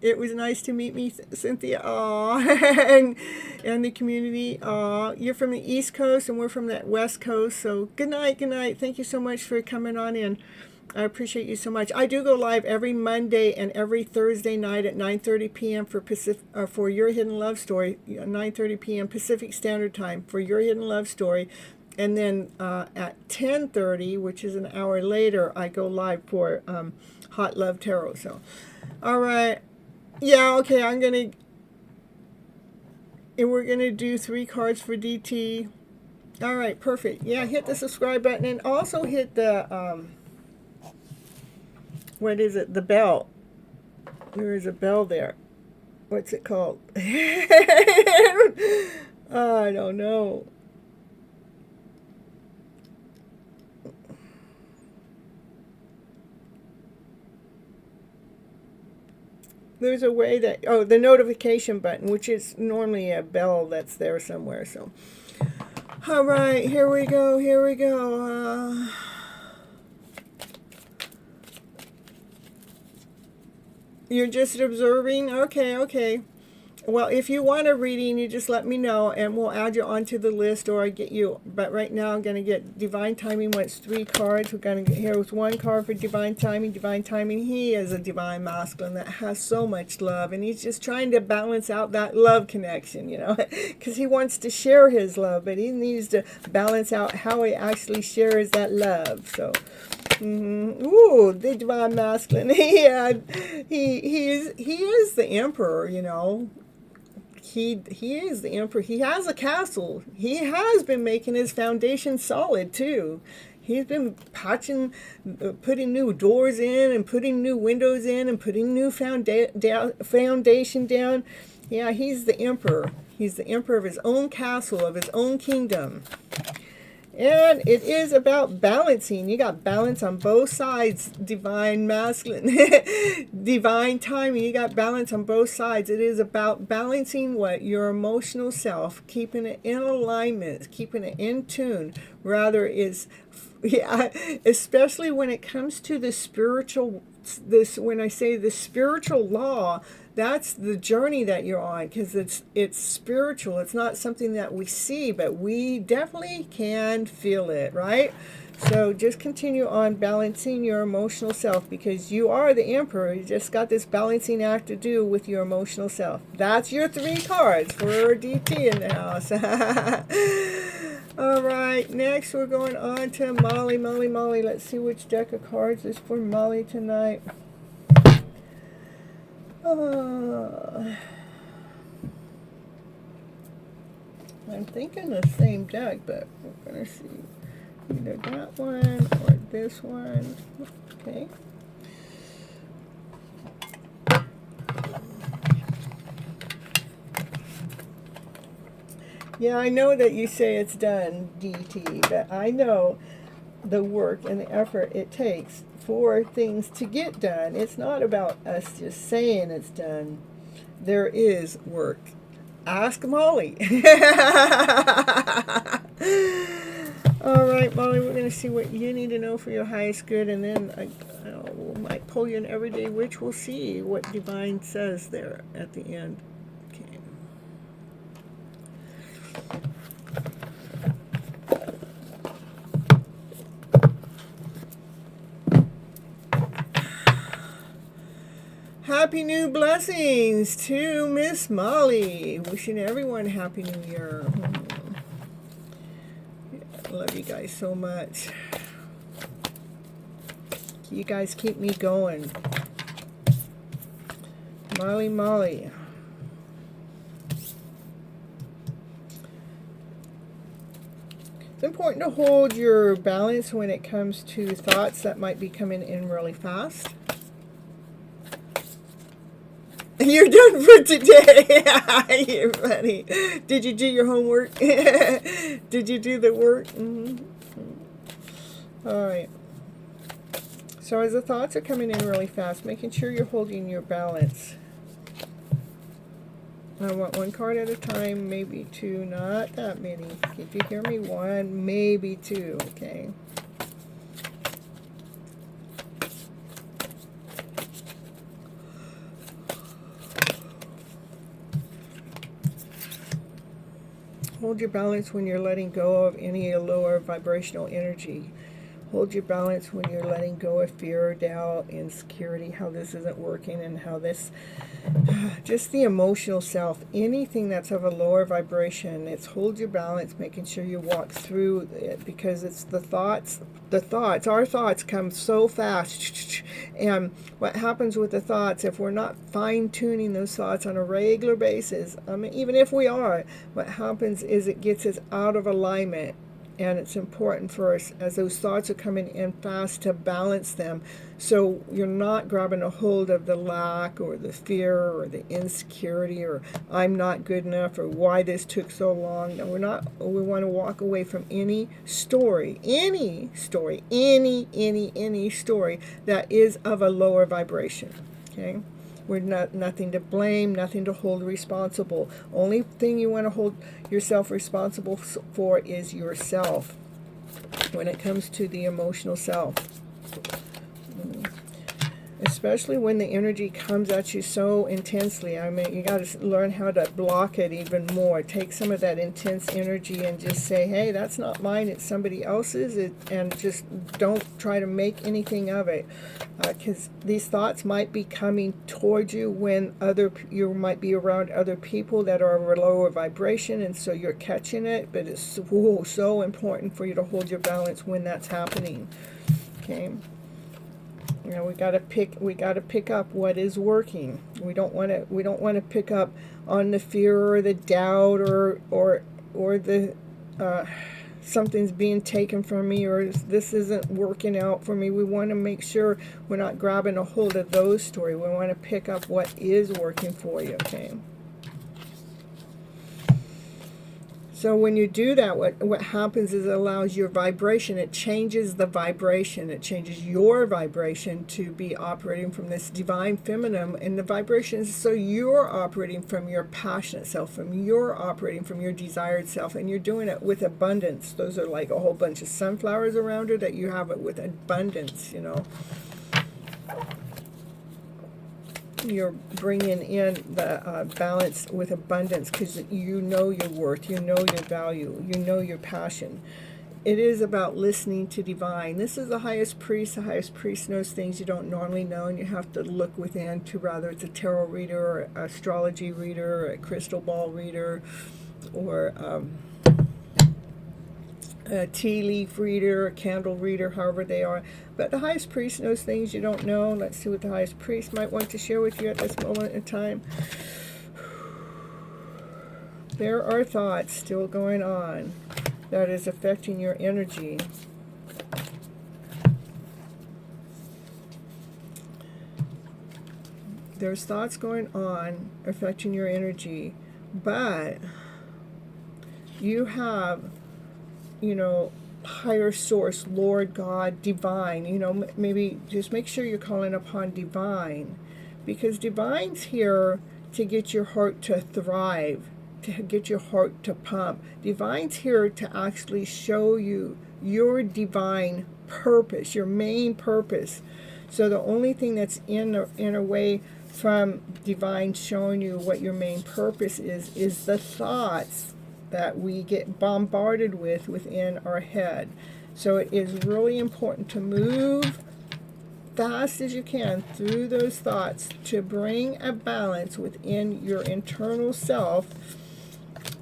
S1: It was nice to meet me, Cynthia. Aww. and the community. You're from the East Coast and we're from the West Coast. So good night, good night. Thank you so much for coming on in. I appreciate you so much. I do go live every Monday and every Thursday night at 9:30 p.m. for Your Hidden Love Story. 9:30 p.m. Pacific Standard Time for Your Hidden Love Story. And then at 10:30, which is an hour later, I go live for Hot Love Tarot. So, all right. Yeah, okay, and we're gonna do 3 cards for DT. All right, perfect. Yeah, hit the subscribe button and also hit the, what is it? The bell. There is a bell there. What's it called? I don't know. There's a way that, the notification button, which is normally a bell that's there somewhere. So, all right, here we go, here we go. You're just observing? Okay, okay. Well, if you want a reading, you just let me know, and we'll add you onto the list, or I get you. But right now, I'm going to get Divine Timing wants 3 cards. We're going to get, here's 1 card for Divine Timing. Divine Timing, he is a divine masculine that has so much love, and he's just trying to balance out that love connection, you know, because he wants to share his love, but he needs to balance out how he actually shares that love. So, ooh, the divine masculine. He is the emperor, you know. He is the emperor. He has a castle. He has been making his foundation solid too. He's been patching, putting new doors in and putting new windows in and putting new foundation down. Yeah, he's the emperor. He's the emperor of his own castle, of his own kingdom. And it is about balancing. You got balance on both sides. Divine masculine, divine timing. You got balance on both sides. It is about balancing what? Your emotional self, keeping it in alignment, keeping it in tune. Rather is, yeah, especially when it comes to the spiritual, when I say the spiritual law, that's the journey that you're on, because it's spiritual. It's not something that we see, but we definitely can feel it, right? So just continue on balancing your emotional self, because you are the emperor. You just got this balancing act to do with your emotional self. That's your 3 cards for DT in the house. All right, next we're going on to Molly. Let's see which deck of cards is for Molly tonight. I'm thinking the same deck, but we're going to see either that one or this one. Okay. Yeah, I know that you say it's done, DT, but I know the work and the effort it takes for things to get done. It's not about us just saying it's done. There is work. Ask Molly. All right, Molly, we're going to see what you need to know for your highest good, and then I might pull you an everyday witch. We'll see what Divine says there at the end. Okay. Happy new blessings to Miss Molly. Wishing everyone Happy New Year. I love you guys so much. You guys keep me going. Molly. It's important to hold your balance when it comes to thoughts that might be coming in really fast. You're done for today. You're funny. Did you do your homework? Did you do the work? Mm-hmm. All right. So as the thoughts are coming in really fast, making sure you're holding your balance. I want 1 card at a time, maybe 2, not that many. If you hear me, 1, maybe 2, okay? Hold your balance when you're letting go of any lower vibrational energy. Hold your balance when you're letting go of fear, doubt, insecurity, how this isn't working, and how this, just the emotional self, anything that's of a lower vibration, it's hold your balance, making sure you walk through it, because it's the thoughts, our thoughts come so fast, and what happens with the thoughts, if we're not fine-tuning those thoughts on a regular basis, I mean, even if we are, what happens is it gets us out of alignment. And it's important for us, as those thoughts are coming in fast, to balance them, so you're not grabbing a hold of the lack or the fear or the insecurity or I'm not good enough or why this took so long. No, we're not. We want to walk away from any story that is of a lower vibration. Okay. We're nothing to blame, nothing to hold responsible. Only thing you want to hold yourself responsible for is yourself when it comes to the emotional self. Especially when the energy comes at you so intensely. I mean, you got to learn how to block it even more. Take some of that intense energy and just say, hey, that's not mine, it's somebody else's, and just don't try to make anything of it. Because these thoughts might be coming towards you when you might be around other people that are of a lower vibration, and so you're catching it, but it's so important for you to hold your balance when that's happening. Okay. You know, we got to pick up what is working. We don't want to pick up on the fear or the doubt or the something's being taken from me, or this isn't working out for me. We want to make sure we're not grabbing a hold of those stories. We want to pick up what is working for you, okay? So when you do that, what happens is it allows your vibration, it changes the vibration, it changes your vibration to be operating from this divine feminine, and the vibration is so you're operating from your passionate self, you're operating from your desired self, and you're doing it with abundance. Those are like a whole bunch of sunflowers around her, that you have it with abundance, you know. You're bringing in the balance with abundance, because you know your worth, you know your value, you know your passion. It is about listening to divine. This is the highest priest. The highest priest knows things you don't normally know, and you have to look within to, rather it's a tarot reader, or astrology reader, or a crystal ball reader, or a tea leaf reader, a candle reader, however they are. But the highest priest knows things you don't know. Let's see what the highest priest might want to share with you at this moment in time. There are thoughts still going on that is affecting your energy. There's thoughts going on affecting your energy, but you have, you know, higher source, Lord, God, divine, you know, maybe just make sure you're calling upon divine, because divine's here to get your heart to thrive, to get your heart to pump. Divine's here to actually show you your divine purpose, your main purpose. So the only thing that's in a way from divine showing you what your main purpose is the thoughts that we get bombarded with within our head. So it is really important to move fast as you can through those thoughts to bring a balance within your internal self,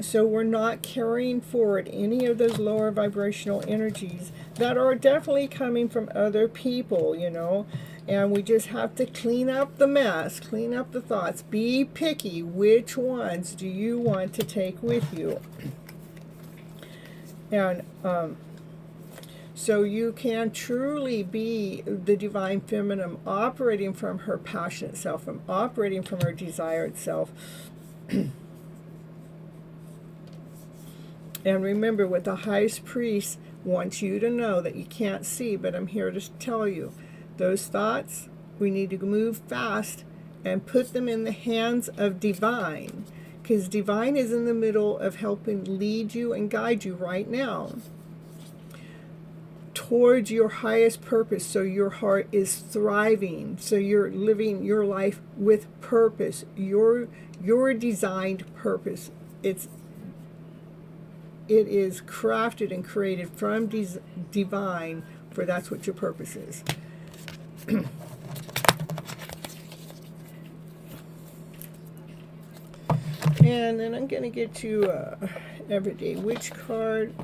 S1: so we're not carrying forward any of those lower vibrational energies that are definitely coming from other people, you know. And we just have to clean up the mess, clean up the thoughts. Be picky. Which ones do you want to take with you? And so you can truly be the divine feminine, operating from her passionate self, and operating from her desired self. And remember, what the highest priest wants you to know that you can't see, but I'm here to tell you, those thoughts, we need to move fast and put them in the hands of divine, because divine is in the middle of helping lead you and guide you right now towards your highest purpose, so your heart is thriving, so you're living your life with purpose, your designed purpose. It is crafted and created from divine, for that's what your purpose is. And then I'm going to get you Everyday Witch card.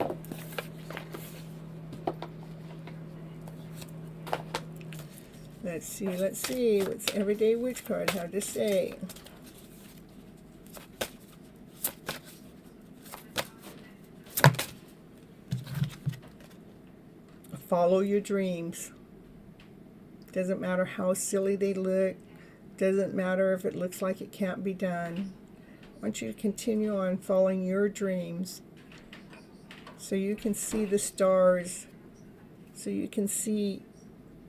S1: Let's see what's Everyday Witch card have to say. Follow your dreams. Doesn't matter how silly they look. Doesn't matter if it looks like it can't be done. I want you to continue on following your dreams, so you can see the stars, so you can see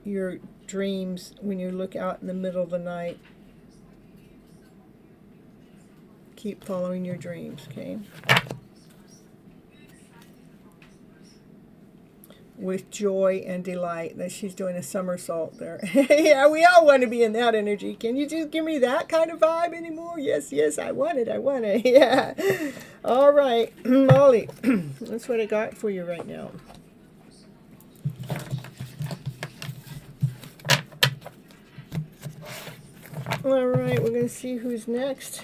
S1: your dreams when you look out in the middle of the night. Keep following your dreams, okay? With joy and delight. That she's doing a somersault there. Yeah, we all want to be in that energy. Can you just give me that kind of vibe anymore? Yes, I want it. Yeah. All right, Molly, that's what I got for you right now. All right, we're going to see who's next.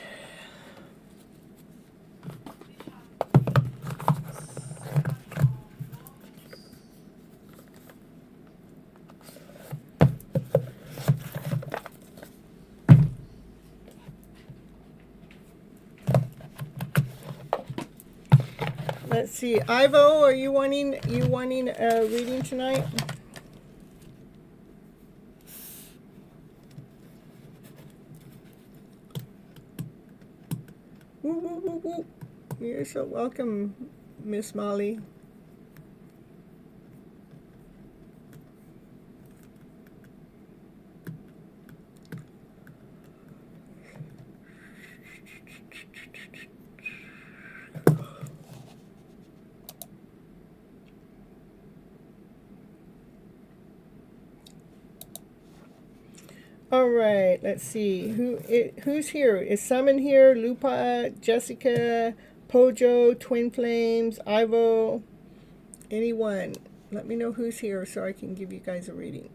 S1: Let's see, Ivo, are you wanting a reading tonight? Woo, woo, woo, woo. You're so welcome, Miss Molly. All right, let's see. Who's here? Is Summon here? Lupa, Jessica, Pojo, Twin Flames, Ivo, anyone? Let me know who's here so I can give you guys a reading.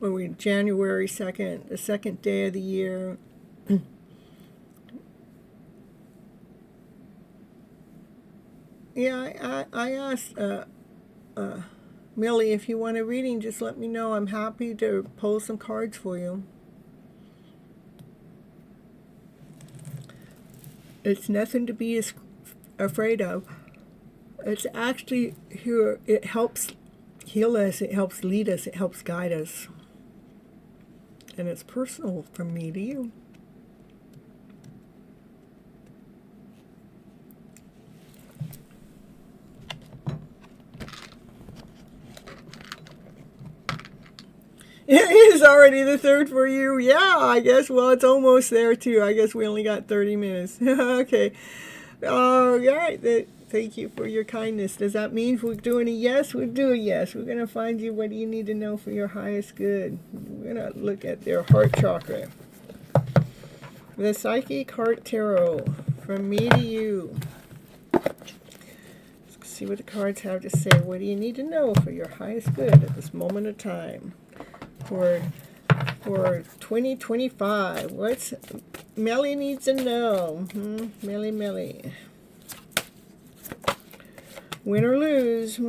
S1: Well, we're January 2nd, the second day of the year. Yeah, I asked Millie, if you want a reading, just let me know. I'm happy to pull some cards for you. It's nothing to be afraid of. It's actually here. It helps heal us. It helps lead us. It helps guide us. And it's personal from me to you. It is already the 3rd for you. Yeah, I guess. Well, it's almost there, too. I guess we only got 30 minutes. Okay. All right. Thank you for your kindness. Does that mean we're doing a yes? We'll do a yes. We're going to find you what do you need to know for your highest good. We're going to look at their heart chakra. The Psychic Heart Tarot, from me to you. Let's see what the cards have to say. What do you need to know for your highest good at this moment of time? For 2025. What's Melly needs to know? Melly. Win or lose.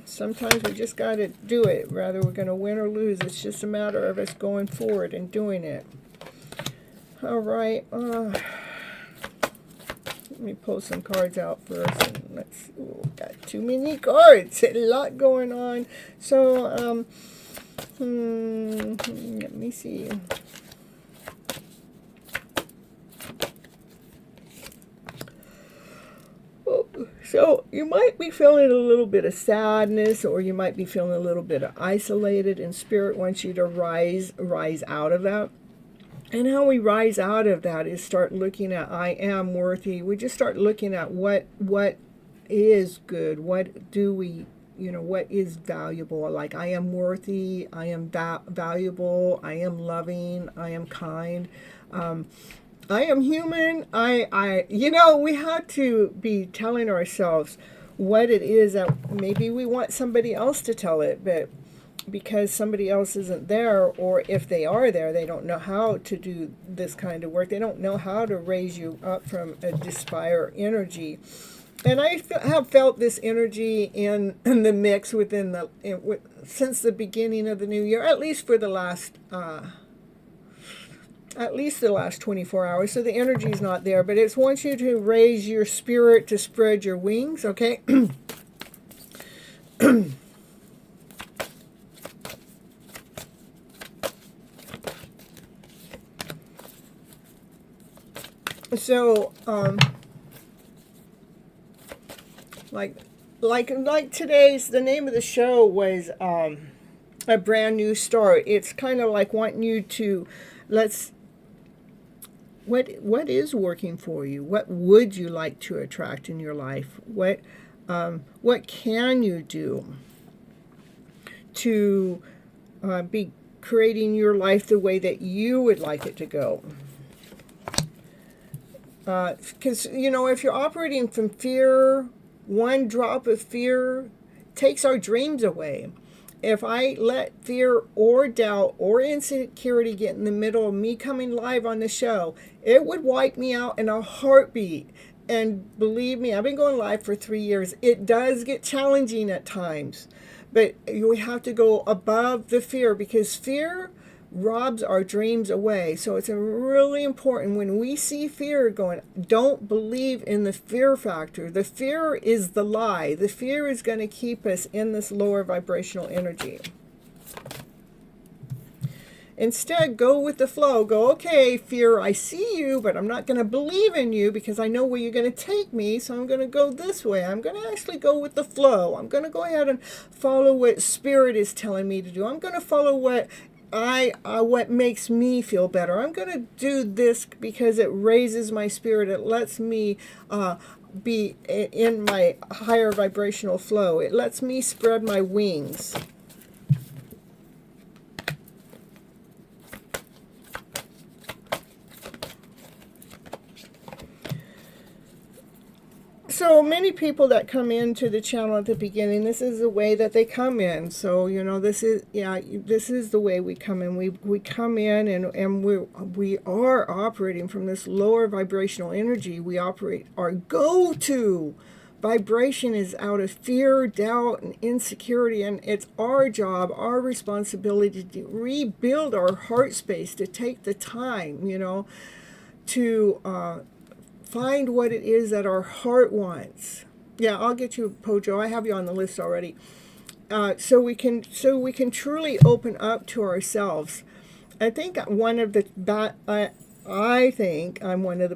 S1: Sometimes we just got to do it. Whether we're going to win or lose, it's just a matter of us going forward and doing it. All right. Let me pull some cards out first. And let's. Got too many cards. A lot going on. So, let me see. So you might be feeling a little bit of sadness, or you might be feeling a little bit of isolated, and Spirit wants you to rise out of that. And how we rise out of that is start looking at I am worthy. We just start looking at what is good. What do we, what is valuable? Like I am worthy. I am valuable. I am loving. I am kind. I am human. We have to be telling ourselves what it is that maybe we want somebody else to tell it, but because somebody else isn't there, or if they are there, they don't know how to do this kind of work. They don't know how to raise you up from a despair energy. And I have felt this energy in the mix since the beginning of the new year, at least for the last 24 hours. So the energy is not there, but it wants you to raise your spirit, to spread your wings, okay? So, like today's, the name of the show was a brand new start. It's kind of like wanting you to, what is working for you? What would you like to attract in your life? What can you do to be creating your life the way that you would like it to go? Because, if you're operating from fear, one drop of fear takes our dreams away. If I let fear or doubt or insecurity get in the middle of me coming live on the show, it would wipe me out in a heartbeat. And believe me, I've been going live for 3 years. It does get challenging at times. But we have to go above the fear, because fear robs our dreams away. So it's really important when we see fear going, don't believe in the fear factor. The fear is the lie. The fear is going to keep us in this lower vibrational energy. Instead, go with the flow. Go, okay, fear, I see you, but I'm not going to believe in you because I know where you're going to take me, so I'm going to go this way. I'm going to actually go with the flow. I'm going to go ahead and follow what Spirit is telling me to do. I'm going to follow what makes me feel better. I'm going to do this because it raises my spirit. It lets me be in my higher vibrational flow. It lets me spread my wings. So many people that come into the channel at the beginning, this is the way that they come in. So, you know, this is the way we come in. We come in and we are operating from this lower vibrational energy. We operate, our go-to vibration is out of fear, doubt, and insecurity. And it's our job, our responsibility to rebuild our heart space, to take the time, you know, to find what it is that our heart wants. Yeah, I'll get you, Pojo. I have you on the list already. So we can truly open up to ourselves. I think I'm one of the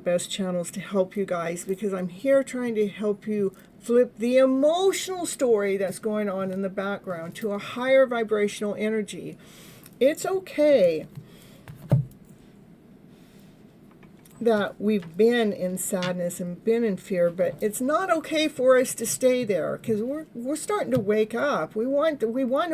S1: best channels to help you guys, because I'm here trying to help you flip the emotional story that's going on in the background to a higher vibrational energy. It's okay that we've been in sadness and been in fear, but it's not okay for us to stay there, because we're starting to wake up. We want to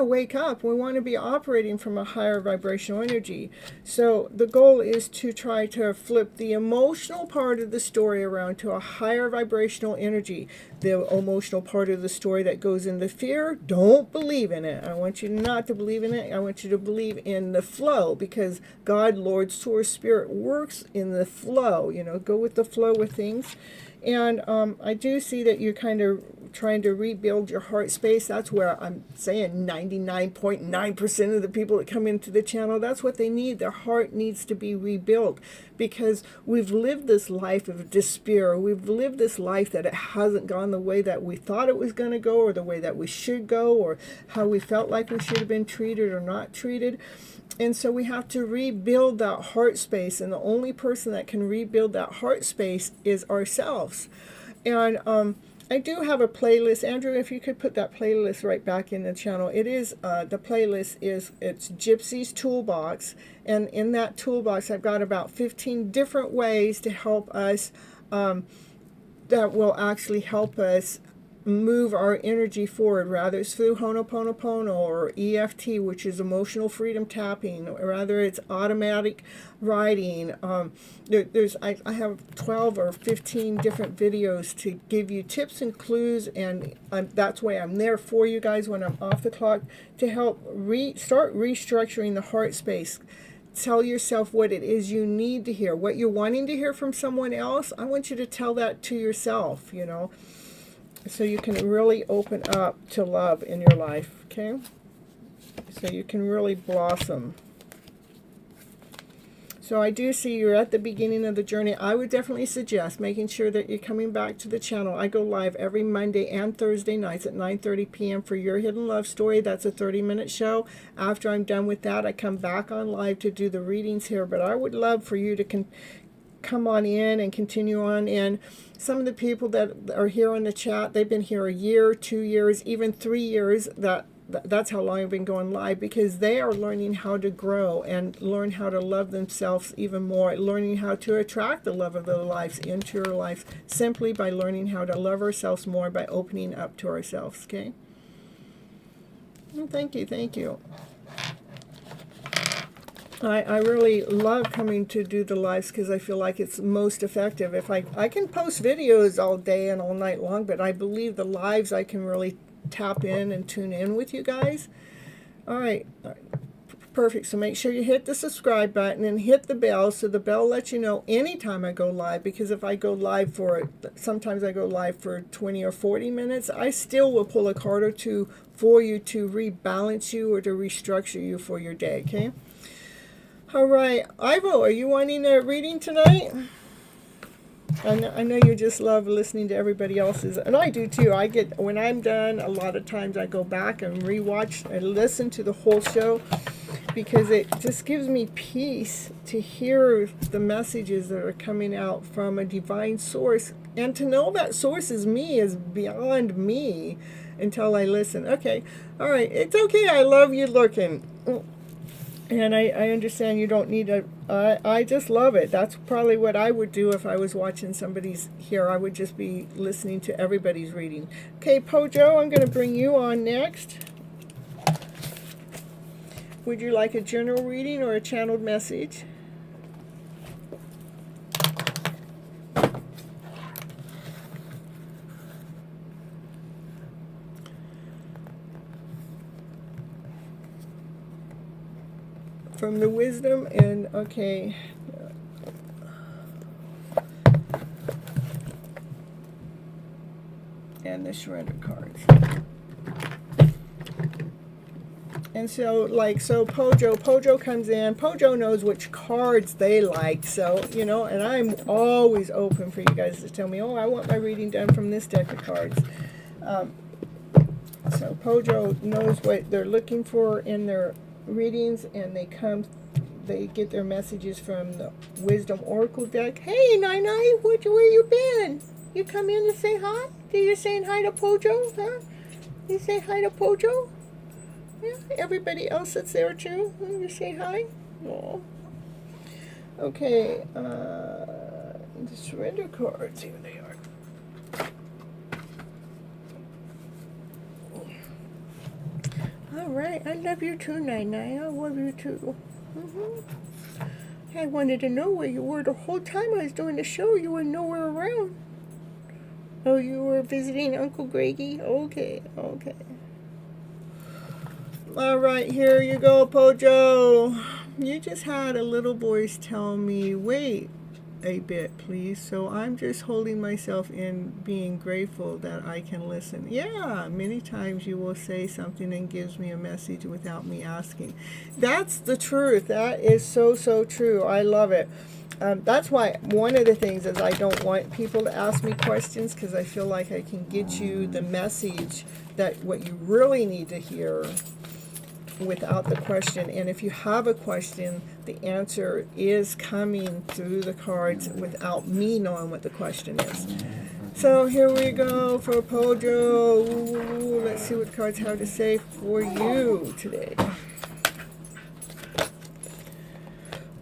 S1: wake up. We want to be operating from a higher vibrational energy. So the goal is to try to flip the emotional part of the story around to a higher vibrational energy. The emotional part of the story that goes into fear, don't believe in it. I want you not to believe in it. I want you to believe in the flow, because God, Lord, Source, Spirit works in the flow. You know, go with the flow with things. And I do see that you're kind of trying to rebuild your heart space. That's where I'm saying 99.9% of the people that come into the channel, that's what they need. Their heart needs to be rebuilt, because we've lived this life of despair. We've lived this life that it hasn't gone the way that we thought it was going to go, or the way that we should go, or how we felt like we should have been treated or not treated. And so we have to rebuild that heart space, and the only person that can rebuild that heart space is ourselves. And I do have a playlist. Andrew, if you could put that playlist right back in the channel. It is, the playlist is, it's Gypsy's Toolbox. And in that toolbox, I've got about 15 different ways to help us, that will actually help us move our energy forward, rather it's through Ho'oponopono or EFT, which is emotional freedom tapping, or rather it's automatic writing. I have 12 or 15 different videos to give you tips and clues, and that's why I'm there for you guys when I'm off the clock, to help start restructuring the heart space. Tell yourself what it is you need to hear. What you're wanting to hear from someone else, I want you to tell that to yourself, you know, so you can really open up to love in your life, okay? So you can really blossom. So I do see you're at the beginning of the journey. I would definitely suggest making sure that you're coming back to the channel. I go live every Monday and Thursday nights at 9:30 p.m. for Your Hidden Love Story. That's a 30-minute show. After I'm done with that, I come back on live to do the readings here. But I would love for you to come on in and continue on in. Some of the people that are here on the chat, they've been here a year, 2 years, even 3 years. That's how long I've been going live, because they are learning how to grow and learn how to love themselves even more, learning how to attract the love of their lives into your life, simply by learning how to love ourselves more, by opening up to ourselves, okay? Well, thank you. I really love coming to do the lives, because I feel like it's most effective. If I can post videos all day and all night long, but I believe the lives I can really tap in and tune in with you guys. All right. Perfect. So make sure you hit the subscribe button and hit the bell, so the bell lets you know anytime I go live, because if I go live sometimes I go live for 20 or 40 minutes, I still will pull a card or two for you to rebalance you or to restructure you for your day, okay? All right. Ivo, are you wanting a reading tonight? I know you just love listening to everybody else's, and I do too. When I'm done, a lot of times I go back and rewatch and listen to the whole show, because it just gives me peace to hear the messages that are coming out from a divine source, and to know that source is me is beyond me until I listen. Okay, all right, it's okay. I love you looking. And I understand you don't need I just love it. That's probably what I would do if I was watching somebody's here. I would just be listening to everybody's reading. Okay, Pojo, I'm going to bring you on next. Would you like a general reading or a channeled message? From the wisdom, and okay. And the surrender cards. And so, Pojo comes in. Pojo knows which cards they like. So, and I'm always open for you guys to tell me, oh, I want my reading done from this deck of cards. So Pojo knows what they're looking for in their readings, and they get their messages from the Wisdom Oracle deck. Hey, Nai, where you been? You come in to say hi? You saying hi to Pojo, huh? You say hi to Pojo? Yeah, everybody else that's there too. You say hi? Oh. Okay, the surrender cards, here they are. All right, I love you too, Nai. I love you too. I wanted to know where you were the whole time I was doing the show. You were nowhere around. Oh, you were visiting Uncle Greggy? Okay. All right, here you go, Pojo. You just had a little voice tell me, wait a bit, please. So I'm just holding myself in, being grateful that I can listen. Yeah, many times you will say something and gives me a message without me asking. That's the truth. That is so true. I love it. That's why one of the things is I don't want people to ask me questions, because I feel like I can get you the message that what you really need to hear without the question. And if you have a question, the answer is coming through the cards without me knowing what the question is. So here we go for Pojo. Ooh, let's see what the cards have to say for you today.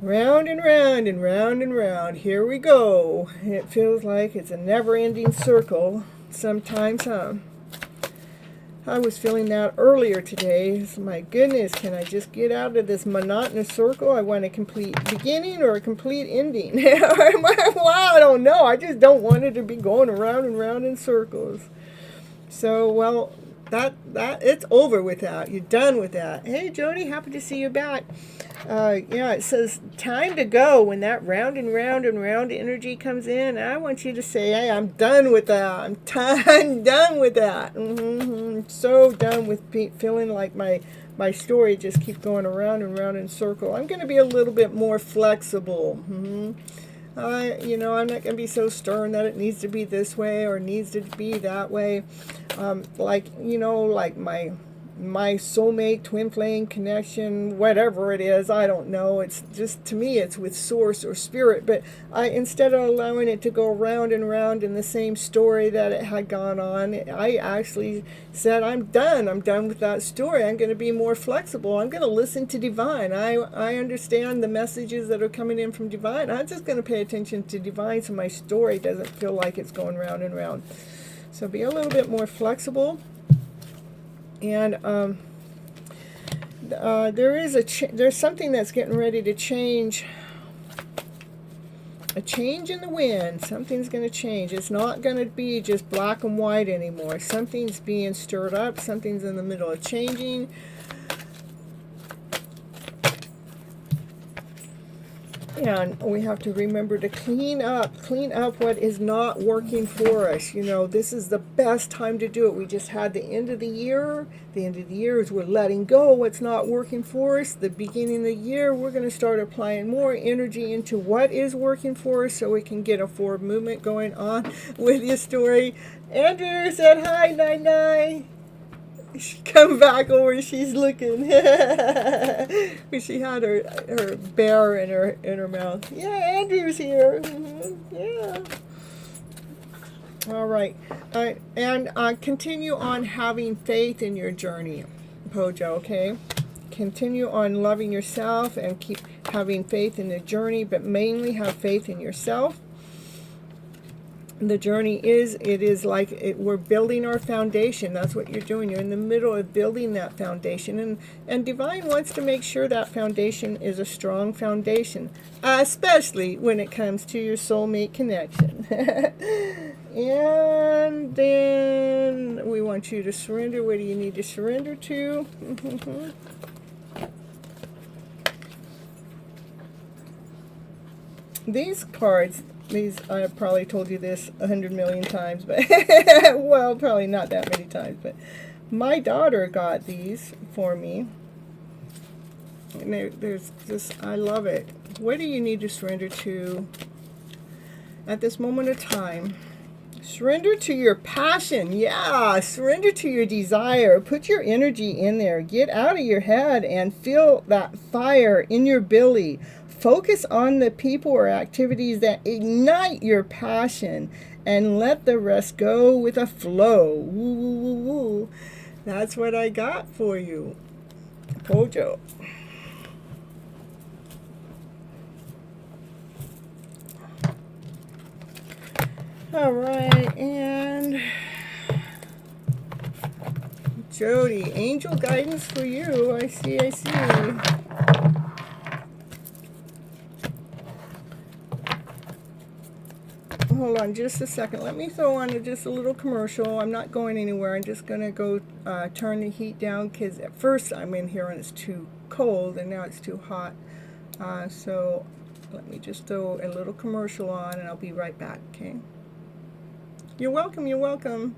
S1: Round and round and round and round. Here we go. It feels like it's a never-ending circle sometimes, huh? I was feeling that earlier today. So my goodness, can I just get out of this monotonous circle? I want a complete beginning or a complete ending. Well, I don't know. I just don't want it to be going around and round in circles. So, well, that it's over with that. You're done with that. Hey, Jody, happy to see you back. Yeah, it says time to go. When that round and round and round energy comes in, I want you to say, hey, I'm done with that. I'm done with that. So done with feeling like my story just keeps going around and round in circle. I'm going to be a little bit more flexible. I'm not going to be so stern that it needs to be this way or needs to be that way. Like my soulmate, twin flame connection, whatever it is, I don't know. It's just, to me, it's with source or spirit. But instead of allowing it to go round and round in the same story that it had gone on, I actually said, I'm done with that story. I'm going to be more flexible. I'm going to listen to divine. I understand the messages that are coming in from divine. I'm just going to pay attention to divine so my story doesn't feel like it's going round and round. So be a little bit more flexible. And there's something that's getting ready to change. A change in the wind. Something's going to change. It's not going to be just black and white anymore. Something's being stirred up. Something's in the middle of changing. And we have to remember to clean up what is not working for us. You know, this is the best time to do it. We just had the end of the year. The end of the year is we're letting go what's not working for us. The beginning of the year, we're going to start applying more energy into what is working for us so we can get a forward movement going on with your story. Andrew said hi, Nai. She come back over. She's looking. She had her bear in her mouth. Yeah, Andrew's here. Yeah. All right, and continue on having faith in your journey, Pojo. Okay, continue on loving yourself and keep having faith in the journey, but mainly have faith in yourself. The journey is, we're building our foundation. That's what you're doing. You're in the middle of building that foundation. And Divine wants to make sure that foundation is a strong foundation, especially when it comes to your soulmate connection. And then we want you to surrender. What do you need to surrender to? These cards, I've probably told you this 100 million times, but well, probably not that many times, but my daughter got these for me. And there's just, I love it. What do you need to surrender to at this moment of time? Surrender to your passion. Yeah, surrender to your desire. Put your energy in there. Get out of your head and feel that fire in your belly. Focus on the people or activities that ignite your passion and let the rest go with a flow. Woo, woo, woo, woo. That's what I got for you, Pojo. All right, and Jody, angel guidance for you. I see. Hold on just a second. Let me throw on just a little commercial. I'm not going anywhere. I'm just going to go turn the heat down because at first I'm in here and it's too cold and now it's too hot. So let me just throw a little commercial on and I'll be right back, okay? You're welcome, you're welcome.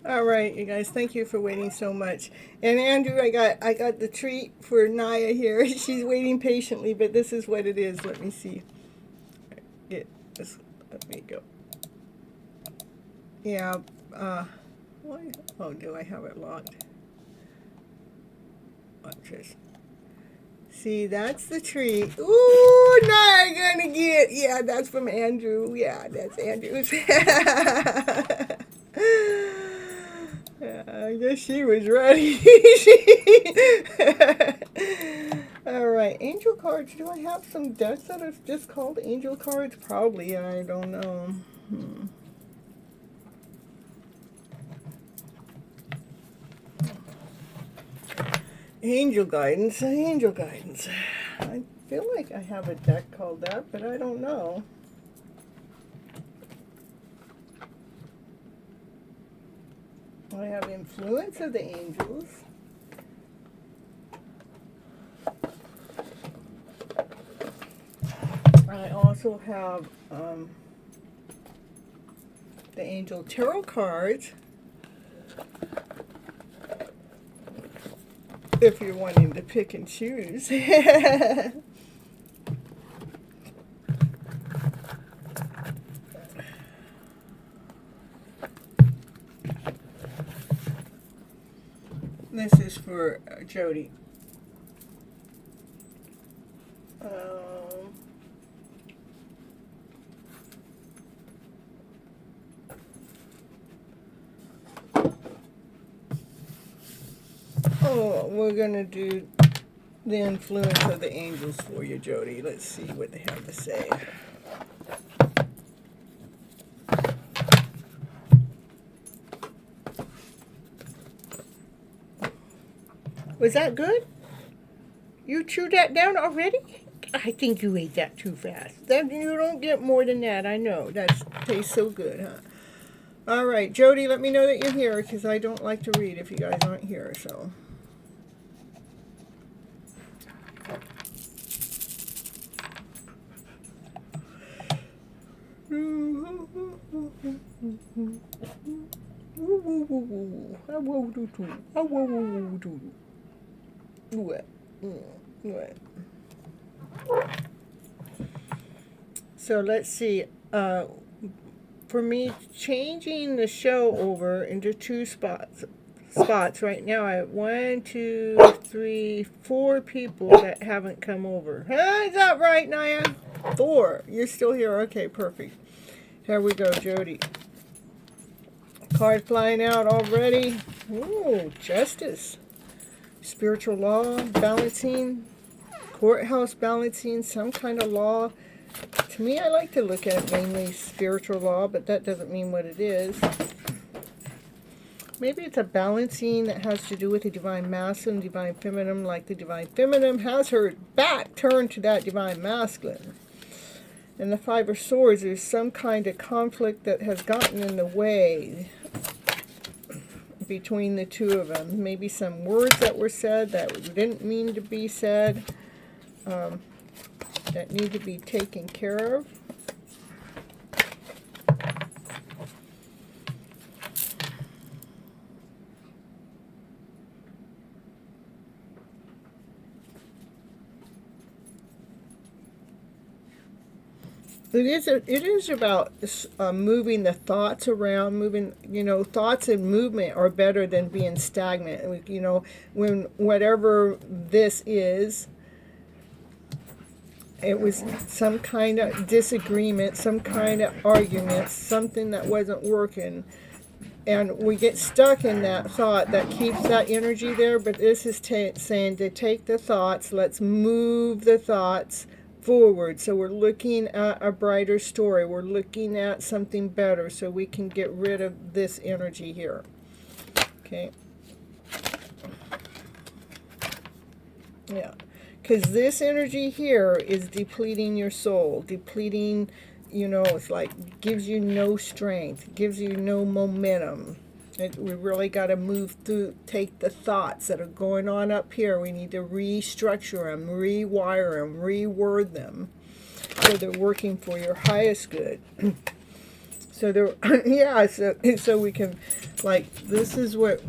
S1: All right, you guys, thank you for waiting so much. And Andrew, I got the treat for Naya here. She's waiting patiently, but this is what it is. Let me see. Let me go. Yeah. Why? Oh, do I have it locked? Watch this. See, that's the treat. Ooh, not gonna get. Yeah, that's from Andrew. Yeah, that's Andrew's. Yeah, I guess she was ready. All right, angel cards. Do I have some decks that are just called angel cards? Probably. I don't know. Angel guidance. Angel guidance. I feel like I have a deck called that, but I don't know. I have influence of the angels. I also have the angel tarot cards. If you're wanting to pick and choose. This is for Jody. Oh, we're going to do the influence of the angels for you, Jody. Let's see what they have to say. Was that good? You chewed that down already? I think you ate that too fast. That, you don't get more than that, I know. That tastes so good, huh? All right, Jody, let me know that you're here, because I don't like to read if you guys aren't here, so... So let's see. For me, changing the show over into two spots right now, I have 1, 2, 3, 4 people that haven't come over. Huh? Is that right, Naya? 4. You're still here. Okay, perfect. Here we go, Jody. Card flying out already. Ooh, justice. Spiritual law, balancing. Courthouse balancing, some kind of law. To me, I like to look at mainly spiritual law, but that doesn't mean what it is. Maybe it's a balancing that has to do with the divine masculine, divine feminine, like the divine feminine has her back turned to that divine masculine. And the 5 of Swords, there's some kind of conflict that has gotten in the way between the two of them. Maybe some words that were said that didn't mean to be said, that need to be taken care of. It is about moving the thoughts around, moving, thoughts and movement are better than being stagnant. When whatever this is, it was some kind of disagreement, some kind of argument, something that wasn't working. And we get stuck in that thought that keeps that energy there. But this is saying to take the thoughts, let's move the thoughts forward. So we're looking at a brighter story. We're looking at something better so we can get rid of this energy here. Okay. Yeah. Because this energy here is depleting your soul. Depleting, it's like gives you no strength. Gives you no momentum. We really got to move through, take the thoughts that are going on up here. We need to restructure them, rewire them, reword them so they're working for your highest good. So they're, yeah, so we can, this is what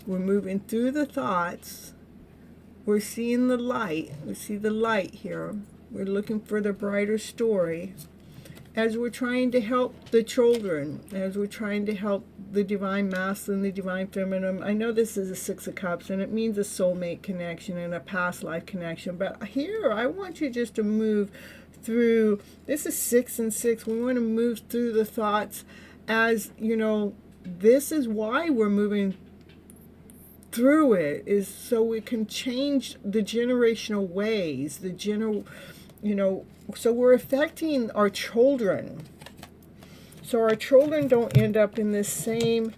S1: we're moving through the thoughts. We're seeing the light. We see the light here. We're looking for the brighter story. as we're trying to help the children, as we're trying to help the divine masculine, the divine feminine. I know this is a Six of Cups, and it means a soulmate connection and a past life connection. But here, I want you just to move through. This is 6 and 6. We want to move through the thoughts as, you know, this is why we're moving through it, is so we can change the generational ways, so we're affecting our children. So our children don't end up in this same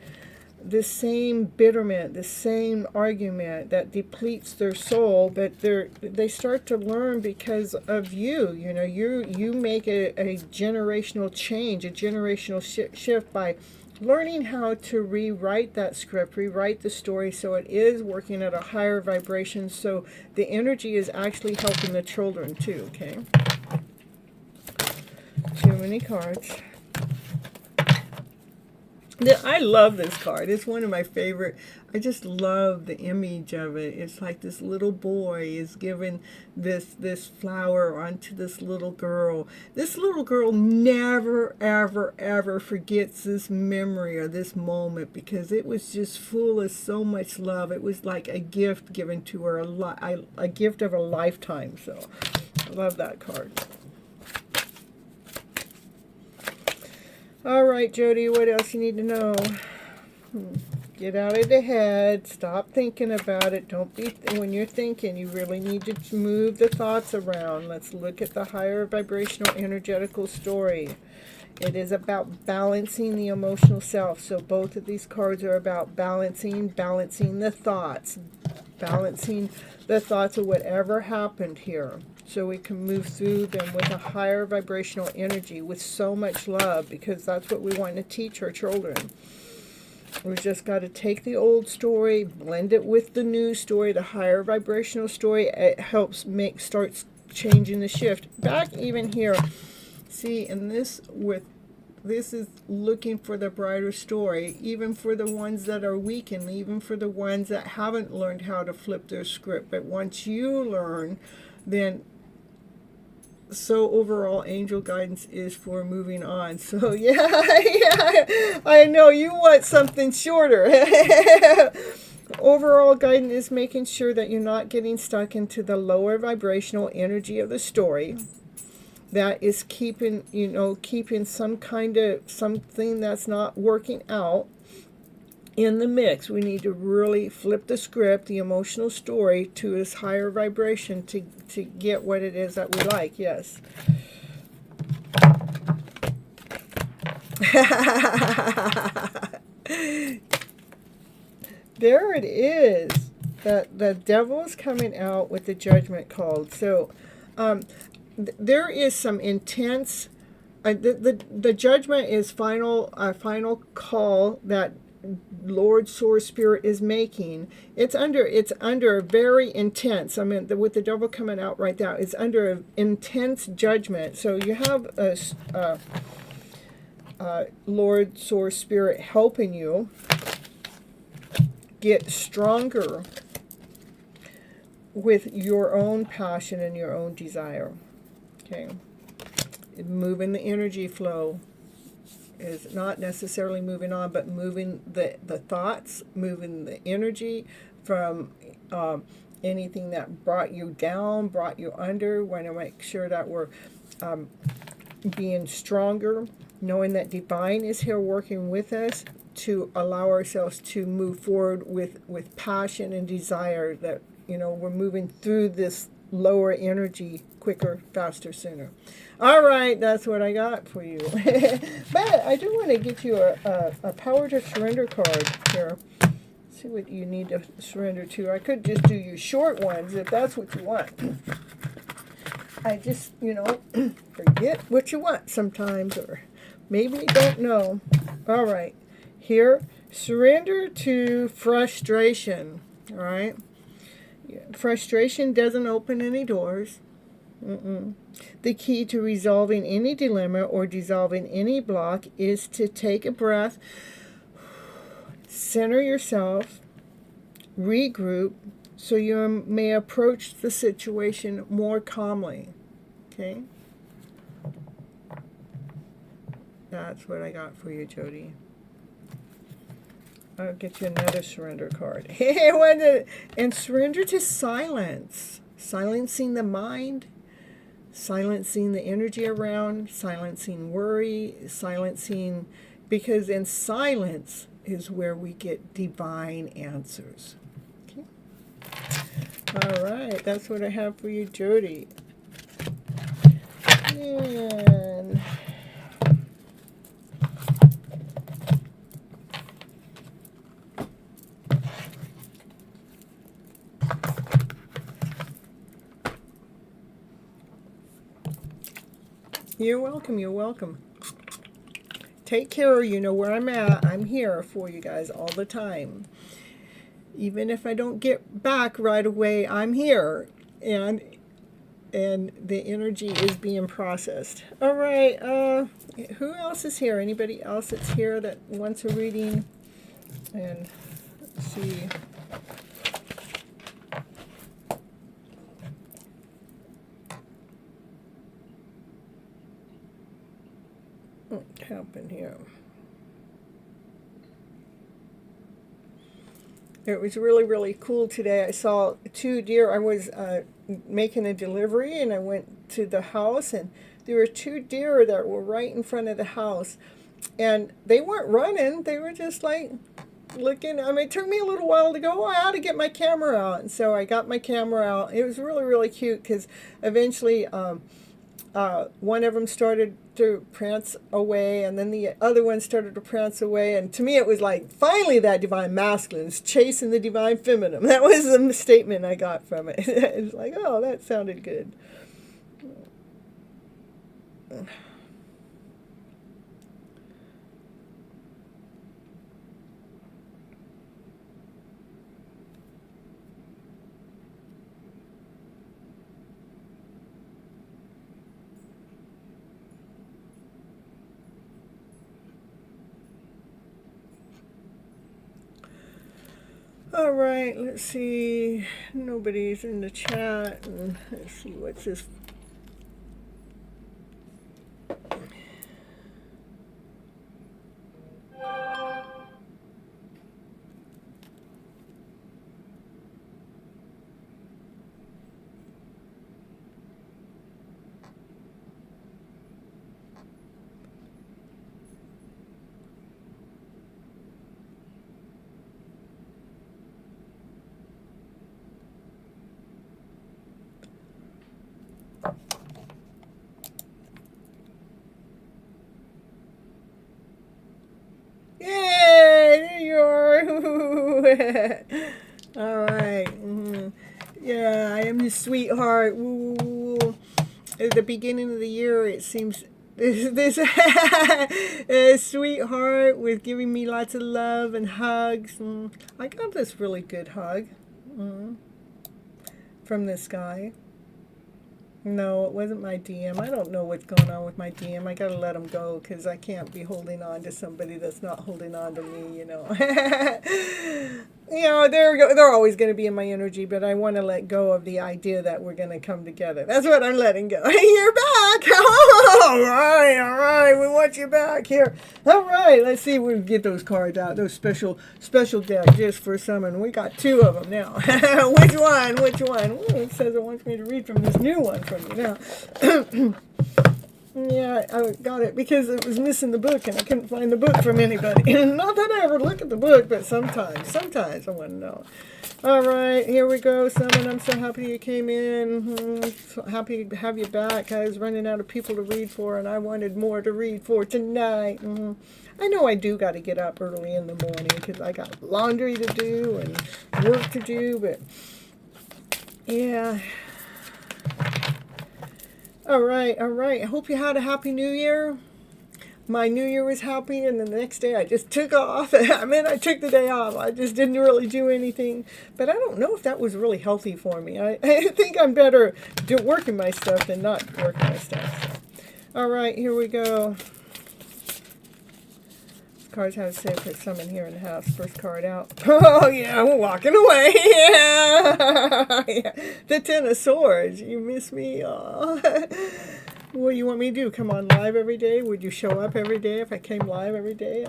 S1: bitterment, the same argument that depletes their soul, but they start to learn because of you. You know, you make a generational change, a generational shift by learning how to rewrite that script, rewrite the story so it is working at a higher vibration, so the energy is actually helping the children too, okay? Too many cards. I love this card. It's one of my favorite. I just love the image of it. It's like this little boy is giving this flower onto this little girl. This little girl never, ever, ever forgets this memory or this moment because it was just full of so much love. It was like a gift given to her, a gift of a lifetime. So I love that card. All right, Jody, what else you need to know? Get out of the head. Stop thinking about it. Don't be, when you're thinking, you really need to move the thoughts around. Let's look at the higher vibrational energetical story. It is about balancing the emotional self. So both of these cards are about balancing the thoughts. Balancing the thoughts of whatever happened here, so we can move through them with a higher vibrational energy, with so much love, because that's what we want to teach our children. We just got to take the old story, blend it with the new story, the higher vibrational story. It helps starts changing the shift. Back even here, see, and this is looking for the brighter story, even for the ones that are weakened, even for the ones that haven't learned how to flip their script. But once you learn, then so overall angel guidance is for moving on. So yeah, I know you want something shorter. Overall guidance is making sure that you're not getting stuck into the lower vibrational energy of the story. That is keeping some kind of something that's not working out in the mix. We need to really flip the script, the emotional story, to this higher vibration to get what it is that we like. Yes. There it is. The devil is coming out with the judgment card. So there is some intense. The judgment is a final call that Lord Source Spirit is making. It's under very intense. I mean, with the devil coming out right now, it's under intense judgment. So you have Lord Source Spirit helping you get stronger with your own passion and your own desire. Okay, moving the energy flow is not necessarily moving on, but moving the thoughts, moving the energy from anything that brought you down, brought you under. We want to make sure that we're being stronger, knowing that divine is here working with us to allow ourselves to move forward with passion and desire, that we're moving through this lower energy quicker, faster, sooner. All right, that's what I got for you. But I do want to get you a power to surrender card here. See what you need to surrender to. I could just do you short ones if that's what you want. I just, forget what you want sometimes, or maybe you don't know. All right, here, surrender to frustration. All right. Frustration doesn't open any doors. The key to resolving any dilemma or dissolving any block is to take a breath, center yourself, regroup, so you may approach the situation more calmly. Okay? That's what I got for you, Jody. I'll get you another surrender card. And surrender to silence. Silencing the mind, silencing the energy around, silencing worry, silencing, because in silence is where we get divine answers. Okay. All right, that's what I have for you, Jody. And you're welcome. You're welcome. Take care. You know where I'm at. I'm here for you guys all the time. Even if I don't get back right away, I'm here. And the energy is being processed. All right. Who else is here? Anybody else that's here that wants a reading? And let's see. What happened here? It was really, really cool today. I saw 2 deer. I was making a delivery, and I went to the house, and there were 2 deer that were right in front of the house. And they weren't running. They were just like looking. I mean, it took me a little while to go, oh, I ought to get my camera out. And so I got my camera out. It was really, really cute because eventually one of them started to prance away, and then the other one started to prance away. And to me, it was like, finally, that divine masculine is chasing the divine feminine. That was the statement I got from it. It's like, oh, that sounded good. All right, let's see. Nobody's in the chat. Let's see, what's this? Yay, there you are. All right. Yeah, I am your sweetheart. Ooh. At the beginning of the year, it seems this sweetheart was giving me lots of love and hugs. I got this really good hug from this guy. No, it wasn't my DM. I don't know what's going on with my DM. I gotta let him go because I can't be holding on to somebody that's not holding on to me, you know. You know, they're always going to be in my energy, but I want to let go of the idea that we're going to come together. That's what I'm letting go. Hey, you're back! All right, we want you back here. All right, let's see if we can get those cards out, those special decks just for summon. We got 2 of them now. Which one? Ooh, it says it wants me to read from this new one from you now. Yeah, I got it because it was missing the book and I couldn't find the book from anybody. Not that I ever look at the book, but sometimes I want to know. All right, here we go. Someone, I'm so happy you came in. So happy to have you back. I was running out of people to read for, and I wanted more to read for tonight. I know I do got to get up early in the morning because I got laundry to do and work to do, but yeah. All right. I hope you had a happy new year. My new year was happy, and the next day I just took off. I mean, I took the day off. I just didn't really do anything. But I don't know if that was really healthy for me. I think I'm better working my stuff than not working my stuff. So. All right, here we go. Cards have to say for someone here in the house. First card out. Oh, yeah, we're walking away. Yeah. The 10 of Swords. You miss me. Oh. What do you want me to do? Come on live every day? Would you show up every day if I came live every day?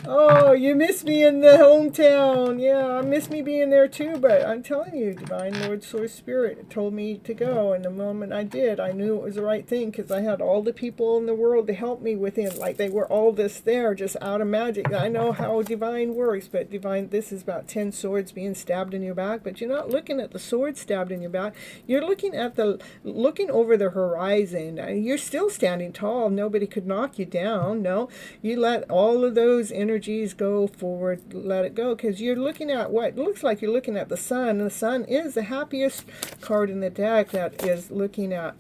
S1: Oh, you miss me in the hometown. Yeah, I miss me being there too, but I'm telling you, Divine Lord Source Spirit told me to go, and the moment I did, I knew it was the right thing, because I had all the people in the world to help me within, like they were all this there, just out of magic. I know how Divine works, but Divine, this is about 10 swords being stabbed in your back, but you're not looking at the sword stabbed in your back. You're looking over the horizon. You're still standing tall. Nobody could knock you down. No, you let all of those energies go forward. Let it go, because you're looking at what looks like you're looking at the sun. And the sun is the happiest card in the deck that is looking at.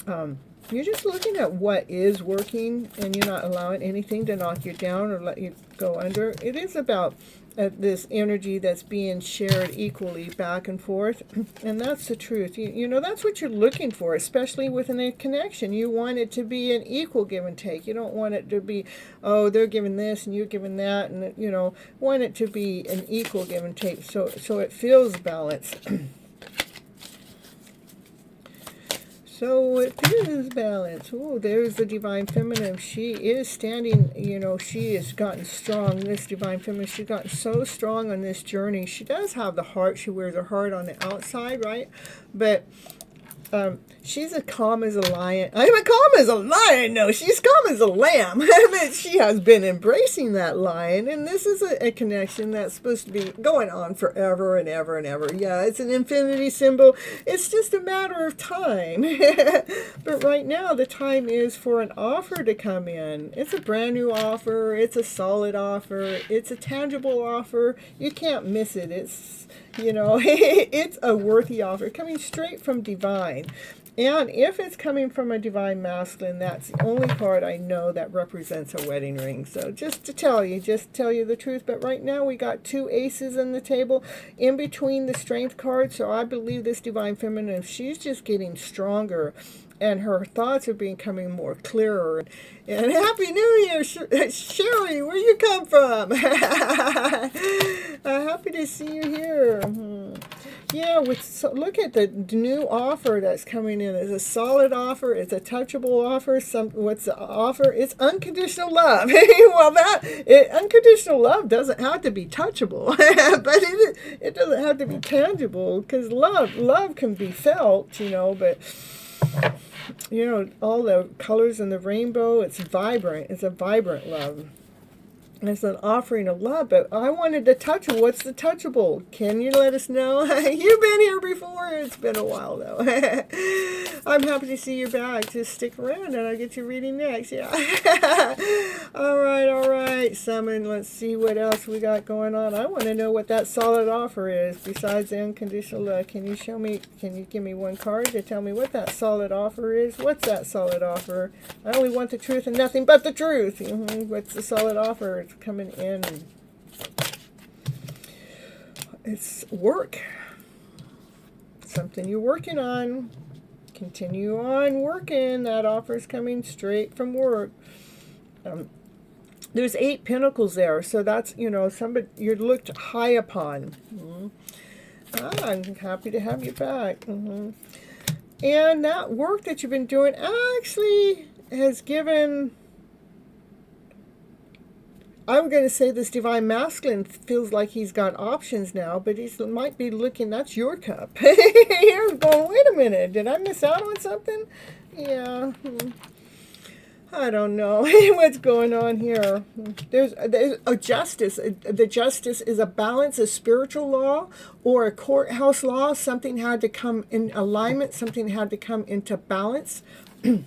S1: You're just looking at what is working, and you're not allowing anything to knock you down or let you go under. It is about this energy that's being shared equally back and forth, and that's the truth. You know, that's what you're looking for, especially within a connection. You want it to be an equal give and take. You don't want it to be, oh, they're giving this and you're giving that, and you know, want it to be an equal give and take, so it feels balanced. So it is balance. Oh, there's the Divine Feminine. She is standing, you know, she has gotten strong. This Divine Feminine, she's gotten so strong on this journey. She does have the heart. She wears her heart on the outside, right? But she's as calm as a lion. I'm as calm as a lion. No, she's calm as a lamb. And she has been embracing that lion. And this is a connection that's supposed to be going on forever and ever and ever. Yeah, it's an infinity symbol. It's just a matter of time. But right now, the time is for an offer to come in. It's a brand new offer. It's a solid offer. It's a tangible offer. You can't miss it. It's, you know, it's a worthy offer coming straight from Divine. And if it's coming from a Divine Masculine, that's the only card I know that represents a wedding ring. So just to tell you the truth. But right now we got 2 aces on the table in between the strength cards. So I believe this Divine Feminine, she's just getting stronger, and her thoughts are becoming more clearer. And Happy New Year, Sherry, where you come from? Happy to see you here. Yeah, look at the new offer that's coming in. It's a solid offer. It's a touchable offer. What's the offer? It's unconditional love. Well, unconditional love doesn't have to be touchable, but it doesn't have to be tangible, because love can be felt, you know, but you know, all the colors in the rainbow, it's vibrant. It's a vibrant love. It's an offering of love, but I wanted to touch it. What's the touchable? Can you let us know? You've been here before. It's been a while, though. I'm happy to see you back. Just stick around, and I'll get you reading next. Yeah. All right. Summon. Let's see what else we got going on. I want to know what that solid offer is besides the unconditional love. Can you show me? Can you give me one card to tell me what that solid offer is? What's that solid offer? I only want the truth and nothing but the truth. What's the solid offer? It's coming in. It's work. Something you're working on. Continue on working. That offer is coming straight from work. There's 8 pentacles there, so that's, you know, somebody you're looked high upon. I'm happy to have you back. And that work that you've been doing actually has given, I'm going to say this Divine Masculine feels like he's got options now, but he might be looking, that's your cup. You're going, wait a minute, did I miss out on something? Yeah. I don't know what's going on here. There's a justice. The justice is a balance, a spiritual law or a courthouse law. Something had to come in alignment. Something had to come into balance. Can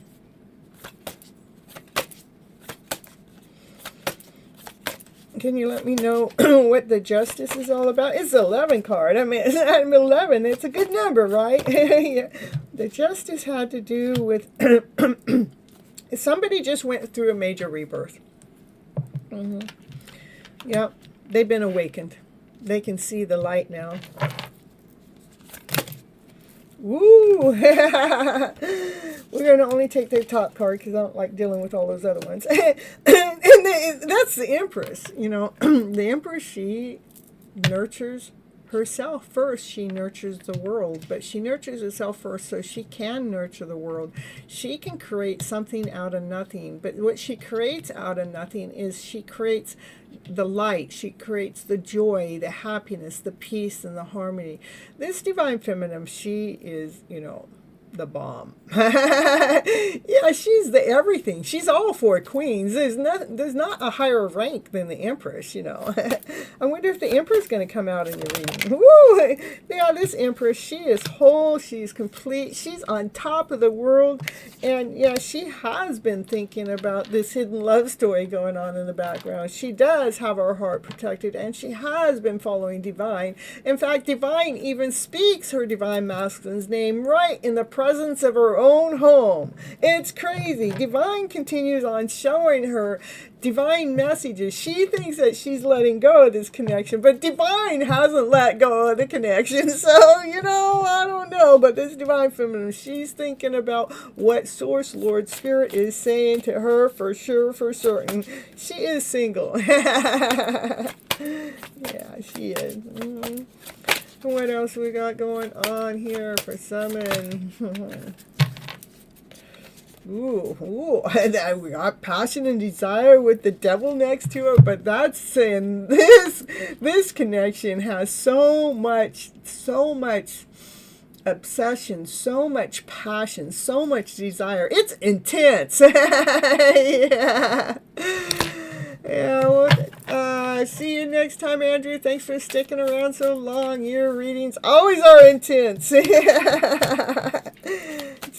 S1: you let me know what the justice is all about? It's the 11 card. I mean, I'm 11. It's a good number, right? Yeah. The justice had to do with somebody just went through a major rebirth. Yep, they've been awakened. They can see the light now. Woo! We're going to only take the top card because I don't like dealing with all those other ones. And that's the Empress. You know, the Empress, she nurtures herself first. She nurtures the world, but she nurtures herself first so she can nurture the world. She can create something out of nothing, but what she creates out of nothing is she creates the light, she creates the joy, the happiness, the peace, and the harmony. This divine feminine, she is, the bomb. Yeah, she's the everything. She's all four queens. There's not a higher rank than the Empress, I wonder if the Empress is going to come out in your reading. Woo! Yeah, this Empress, she is whole, she's complete, she's on top of the world, and yeah, she has been thinking about this hidden love story going on in the background. She does have her heart protected, and she has been following Divine. In fact, Divine even speaks her Divine Masculine's name right in the presence of her own home. It's crazy. Divine continues on showing her divine messages. She thinks that she's letting go of this connection, but Divine hasn't let go of the connection. So, I don't know, but this divine feminine, she's thinking about what Source Lord Spirit is saying to her for sure, for certain. She is single. Yeah, she is. What else we got going on here for Summon? Ooh, and we got passion and desire with the devil next to it, but that's saying this connection has so much obsession, so much passion, so much desire. It's intense. Yeah. Yeah, see you next time, Andrew. Thanks for sticking around so long. Your readings always are intense. It's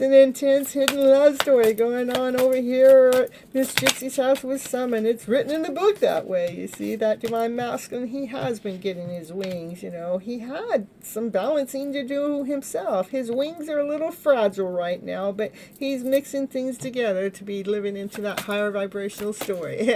S1: an intense hidden love story going on over here at Miss Gypsy's house with Summon. It's written in the book that way. You see, that divine masculine, he has been getting his wings, He had some balancing to do himself. His wings are a little fragile right now, but he's mixing things together to be living into that higher vibrational story.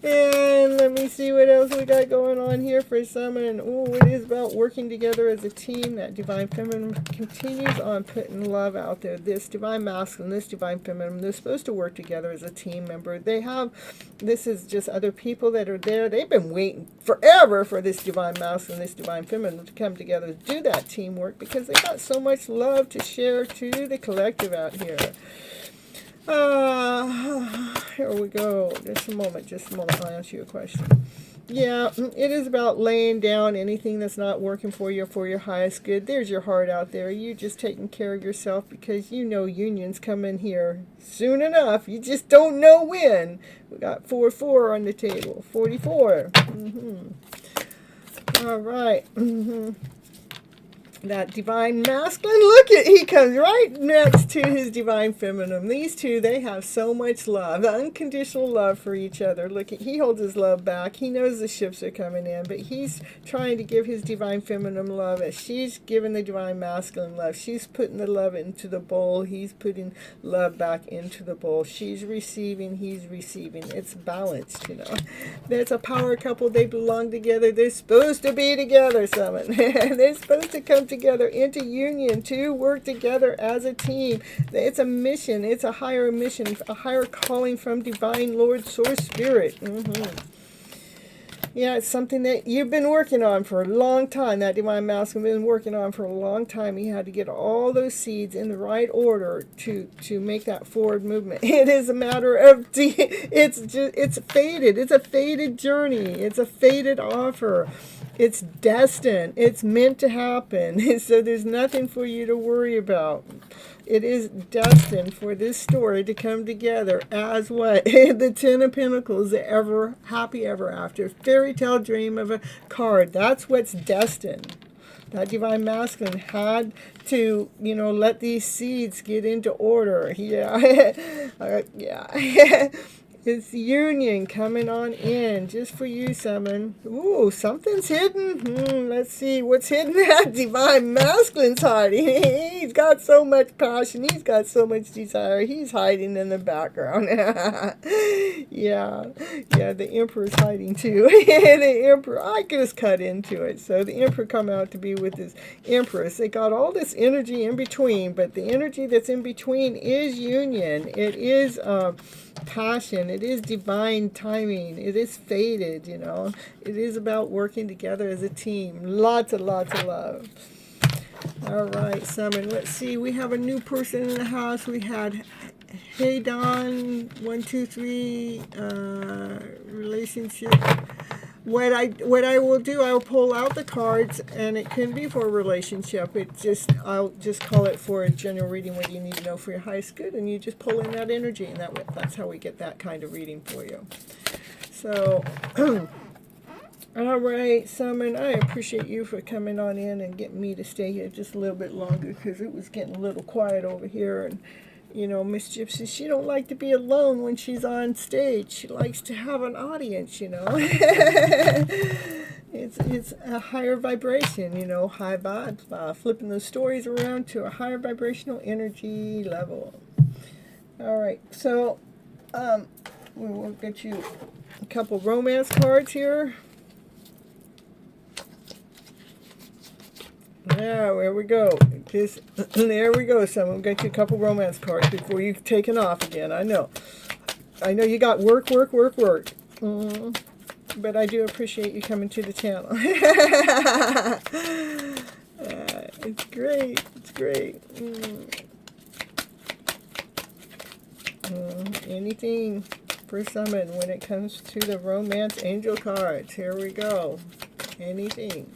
S1: And let me see what else we got going on here for Summon. Oh, it is about working together as a team. That divine feminine continues on putting love out there. This divine masculine, this divine feminine, they're supposed to work together as a team member. This is just other people that are there. They've been waiting forever for this divine masculine, this divine feminine to come together to do that teamwork, because they got so much love to share to the collective out here. Here we go. Just a moment. I'll answer your question. Yeah, it is about laying down anything that's not working for you for your highest good. There's your heart out there. You just taking care of yourself, because union's coming here soon enough. You just don't know when. We got 4-4 on the table. 44. All right. That divine masculine, look at, he comes right next to his divine feminine. These two, they have so much love, unconditional love for each other. Look, he holds his love back. He knows the ships are coming in, but he's trying to give his divine feminine love as she's giving the divine masculine love. She's putting the love into the bowl. He's putting love back into the bowl. She's receiving, he's receiving. It's balanced, There's a power couple. They belong together. They're supposed to be together, Summon. They're supposed to come together into union to work together as a team. It's a mission. It's a higher mission, a higher calling from Divine Lord Source Spirit. Yeah, it's something that you've been working on for a long time. That divine masculine been working on for a long time. He had to get all those seeds in the right order to make that forward movement. It is a matter of it's fated. It's a fated journey. It's a fated offer. It's destined. It's meant to happen. So there's nothing for you to worry about. It is destined for this story to come together as what? The Ten of Pentacles, the happy ever after. Fairy tale dream of a card. That's what's destined. That divine masculine had to, let these seeds get into order. Yeah. Yeah. It's union coming on in just for you, Summon. Ooh, something's hidden. Let's see what's hidden. That divine masculine's hiding. He's got so much passion. He's got so much desire. He's hiding in the background. Yeah, the Emperor's hiding too. The Emperor, I just cut into it. So the Emperor come out to be with his Empress. They got all this energy in between, but the energy that's in between is union. It is passion. It is divine timing. It is fated, you know. It is about working together as a team. Lots of love. All right, Summon. Let's see. We have a new person in the house. We had Hey Don, 123, relationship. What I will do, I will pull out the cards, and it can be for a relationship. I'll just call it for a general reading, what you need to know for your highest good, and you just pull in that energy, and that's how we get that kind of reading for you. So, all right, Summon, I appreciate you for coming on in and getting me to stay here just a little bit longer, because it was getting a little quiet over here. And you know, Miss Gypsy, she don't like to be alone when she's on stage. She likes to have an audience, you know. It's a higher vibration, you know, high vibes, flipping those stories around to a higher vibrational energy level. All right, so we'll get you a couple romance cards here. Yeah, there we go. There we go, Someone get you a couple romance cards before you've taken off again. I know you got work. But I do appreciate you coming to the channel. It's great. Anything for Summon when it comes to the romance angel cards. Here we go. Anything.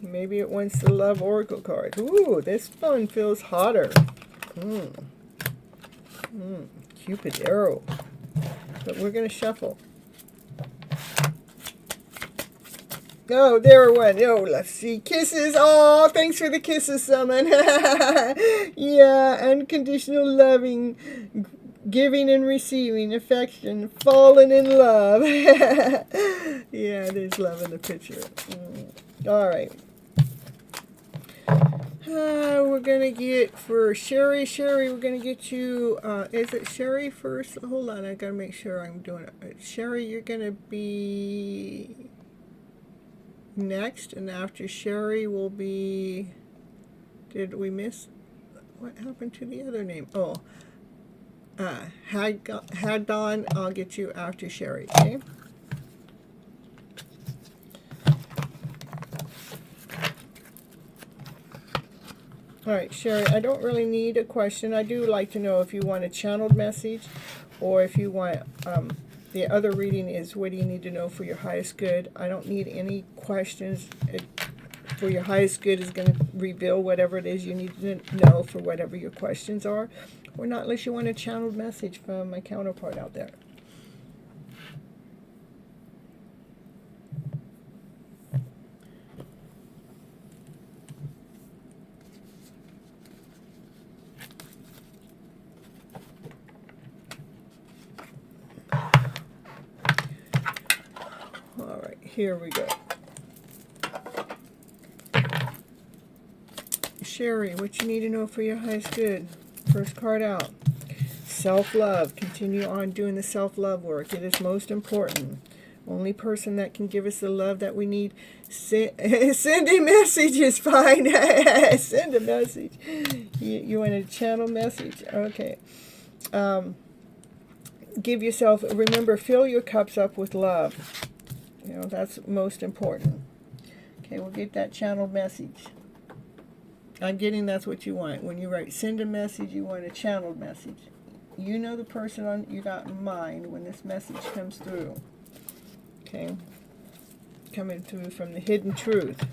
S1: Maybe it wants the love oracle card. Ooh, this one feels hotter. Cupid arrow. But we're going to shuffle. Oh, there went. Oh, let's see. Kisses. Oh, thanks for the kisses, Summon. Yeah, unconditional loving, giving and receiving affection, falling in love. Yeah, there's love in the picture. All right. We're going to get for Sherry. Sherry, we're going to get you, is it Sherry first? Hold on, I got to make sure I'm doing it. Sherry, you're going to be next, and after Sherry will be, did we miss, what happened to the other name? Oh, Haddon, I'll get you after Sherry, okay? All right, Sherry, I don't really need a question. I do like to know if you want a channeled message, or if you want, the other reading is what do you need to know for your highest good. I don't need any questions. For your highest good is going to reveal whatever it is you need to know for whatever your questions are, or not unless you want a channeled message from my counterpart out there. Here we go. Sherry, what you need to know for your highest good. First card out. Self-love. Continue on doing the self-love work. It is most important. Only person that can give us the love that we need. Send a message is fine. Send a message. You want a channel message? Okay. Give yourself, remember, fill your cups up with love. You know, that's most important. Okay, we'll get that channeled message. I'm getting that's what you want. When you write send a message, you want a channeled message. You know the person you got in mind when this message comes through. Okay, coming through from the hidden truth.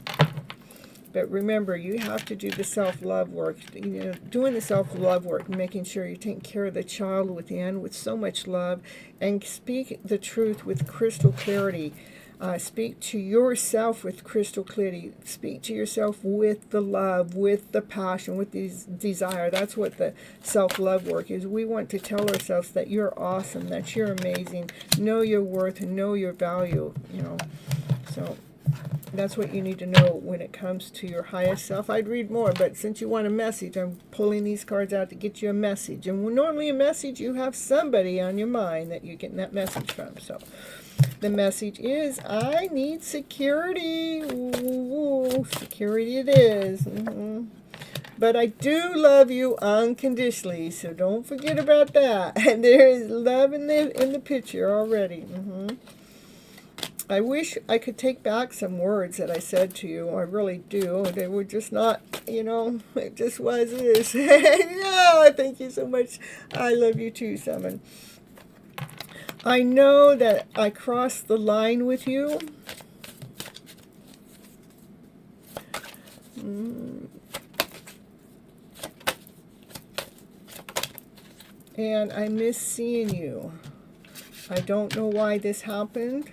S1: But remember, you have to do the self-love work. You know, doing the self-love work, making sure you're taking care of the child within with so much love, and speak the truth with crystal clarity. Speak to yourself with crystal clarity. Speak to yourself with the love, with the passion, with the desire. That's what the self-love work is. We want to tell ourselves that you're awesome, that you're amazing, know your worth, and know your value. You know, so that's what you need to know when it comes to your highest self. I'd read more, but since you want a message, I'm pulling these cards out to get you a message. And normally a message, you have somebody on your mind that you're getting that message from. So the message is, I need security. Ooh, security it is. But I do love you unconditionally, so don't forget about that. And there is love in the picture already. I wish I could take back some words that I said to you. I really do. They were just not, it just was this. Yeah, thank you so much. I love you too, Simon. I know that I crossed the line with you. And I miss seeing you. I don't know why this happened.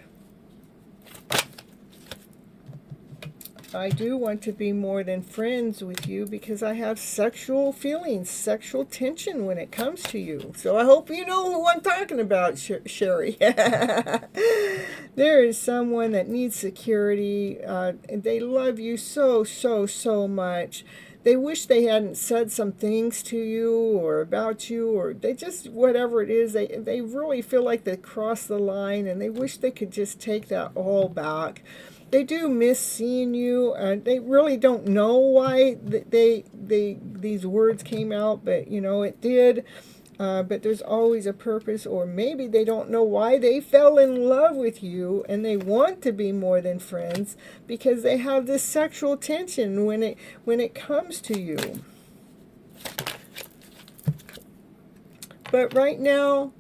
S1: I do want to be more than friends with you because I have sexual feelings, sexual tension when it comes to you. So I hope you know who I'm talking about, Sherry. There is someone that needs security. They love you so, so, so much. They wish they hadn't said some things to you or about you, or they just, whatever it is, they really feel like they crossed the line, and they wish they could just take that all back. They do miss seeing you. They really don't know why these words came out, but it did. But there's always a purpose, or maybe they don't know why they fell in love with you, and they want to be more than friends because they have this sexual tension when it comes to you. But right now,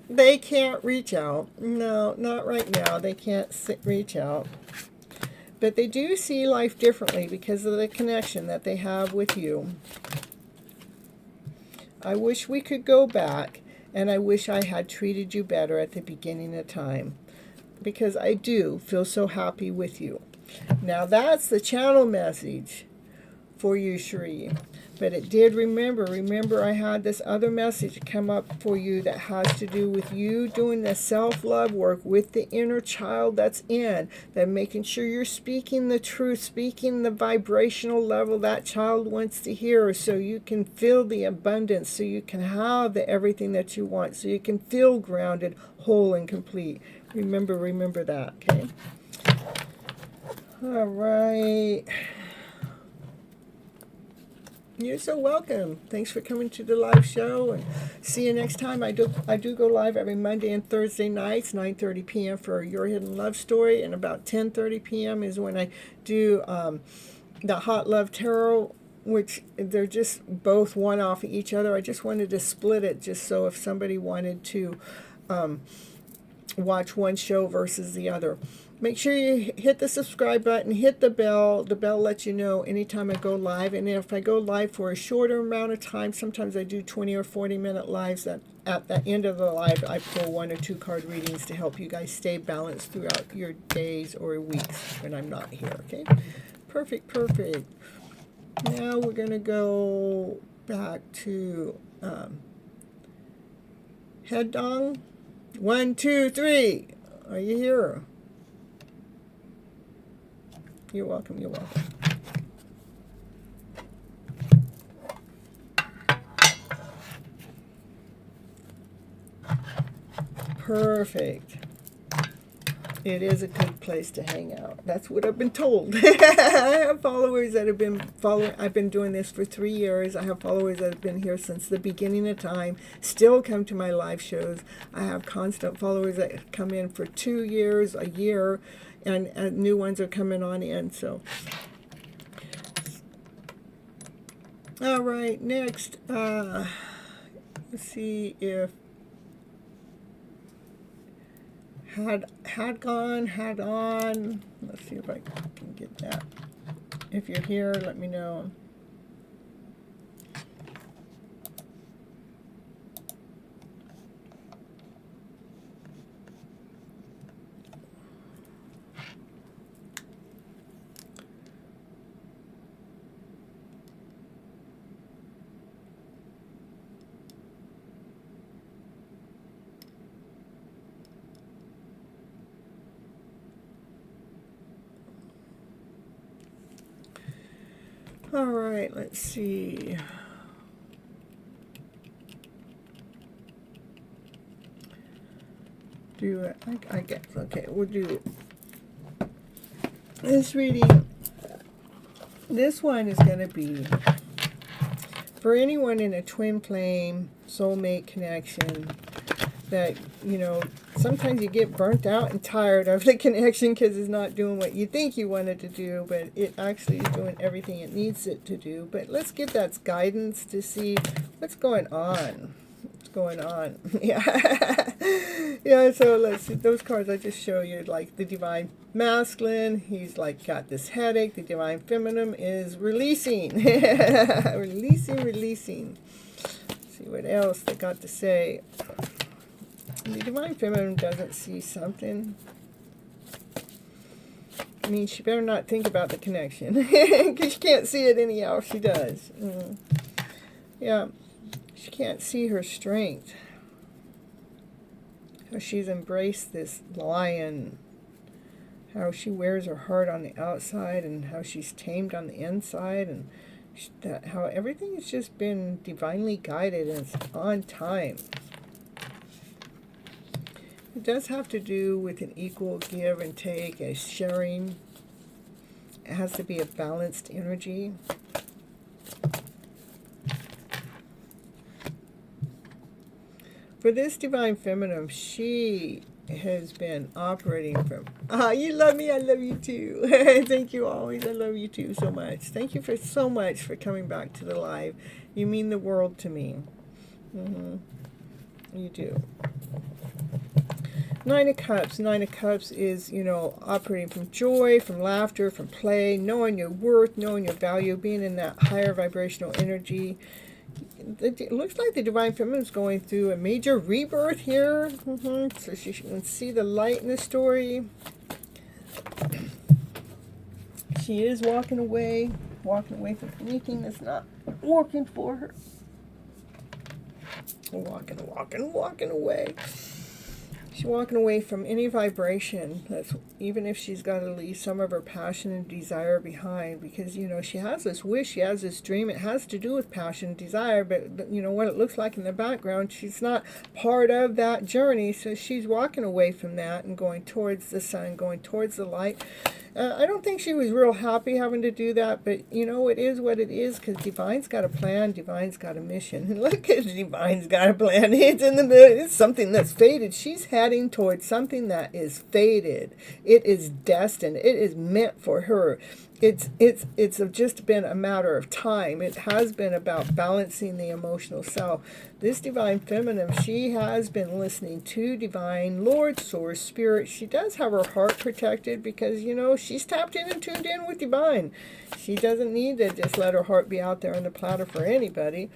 S1: they can't reach out. No, not right now. They can't reach out. But they do see life differently because of the connection that they have with you. I wish we could go back, and I wish I had treated you better at the beginning of time, because I do feel so happy with you. Now that's the channel message for you, Cherie. But it did remember I had this other message come up for you that has to do with you doing the self-love work with the inner child that's in, that making sure you're speaking the truth, speaking the vibrational level that child wants to hear, so you can feel the abundance, so you can have everything that you want, so you can feel grounded, whole, and complete. Remember that, okay? All right. You're so welcome. Thanks for coming to the live show, and see you next time. I do go live every Monday and Thursday nights, 9:30 p.m. for Your Hidden Love Story, and about 10:30 p.m. is when I do the Hot Love Tarot, which they're just both one off each other. I just wanted to split it just so if somebody wanted to watch one show versus the other. Make sure you hit the subscribe button, hit the bell. The bell lets you know anytime I go live. And if I go live for a shorter amount of time, sometimes I do 20 or 40-minute lives. That at the end of the live, I pull 1 or 2 card readings to help you guys stay balanced throughout your days or weeks when I'm not here, okay? Perfect. Now we're going to go back to Head Dong. 1, 2, 3. Are you here? You're welcome. Perfect. It is a good place to hang out. That's what I've been told. I have followers that have been following. I've been doing this for 3 years. I have followers that have been here since the beginning of time, still come to my live shows. I have constant followers that come in for 2 years, a year, and new ones are coming on in. So, all right, next, let's see if had on. Let's see if I can get that. If you're here, let me know. All right, let's see. I guess, okay, we'll do this reading. This one is going to be For anyone in a twin flame soulmate connection, that, you know, sometimes you get burnt out and tired of the connection because it's not doing what you think you want it to do, but it actually is doing everything it needs it to do. But let's get that guidance to see what's going on. What's going on? Yeah. Yeah, so let's see. Those cards I just show you, like the Divine Masculine, he's like got this headache. The Divine Feminine is releasing. Releasing. Let's see what else they got to say. The Divine Feminine doesn't see something. I mean, she better not think about the connection, because she can't see it anyhow. She does. Yeah, she can't see her strength. How she's embraced this lion. How she wears her heart on the outside, and how she's tamed on the inside, and how everything has just been divinely guided and it's on time. It does have to do with an equal give and take, a sharing. It has to be a balanced energy. For this Divine Feminine, she has been operating from, you love me, I love you too. Thank you always, I love you too so much. Thank you so much for coming back to the live. You mean the world to me. You do. Nine of Cups. Nine of Cups is, you know, operating from joy, from laughter, from play, knowing your worth, knowing your value, being in that higher vibrational energy. It looks like the Divine Feminine is going through a major rebirth here. So she can see the light in the story. She is walking away from anything that's not working for her. Walking away. She's walking away from any vibration. That's even if she's got to leave some of her passion and desire behind, because, you know, she has this wish, she has this dream. It has to do with passion and desire, but you know what it looks like in the background, she's not part of that journey. So she's walking away from that and going towards the sun, going towards the light. I don't think she was real happy having to do that, but, you know, it is what it is, because Divine's got a plan, Divine's got a mission. And look at Divine's got a plan. It's in the middle. It's something that's fated. She's heading towards something that is fated. It is destined. It is meant for her. It's just been a matter of time. It has been about balancing the emotional self. This Divine Feminine, she has been listening to Divine, Lord, Source, Spirit. She does have her heart protected because, you know, she's tapped in and tuned in with Divine. She doesn't need to just let her heart be out there on the platter for anybody.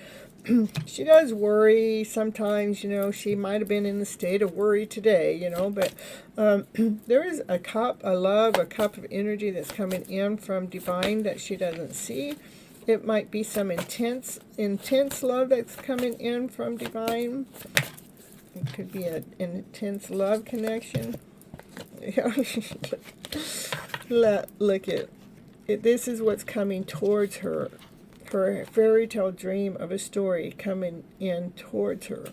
S1: She does worry sometimes, you know, she might have been in the state of worry today, you know, but there is a cup, a love, a cup of energy that's coming in from Divine that she doesn't see. It might be some intense love that's coming in from Divine. It could be an intense love connection. Look at it. This is what's coming towards her. Her fairy tale dream of a story coming in towards her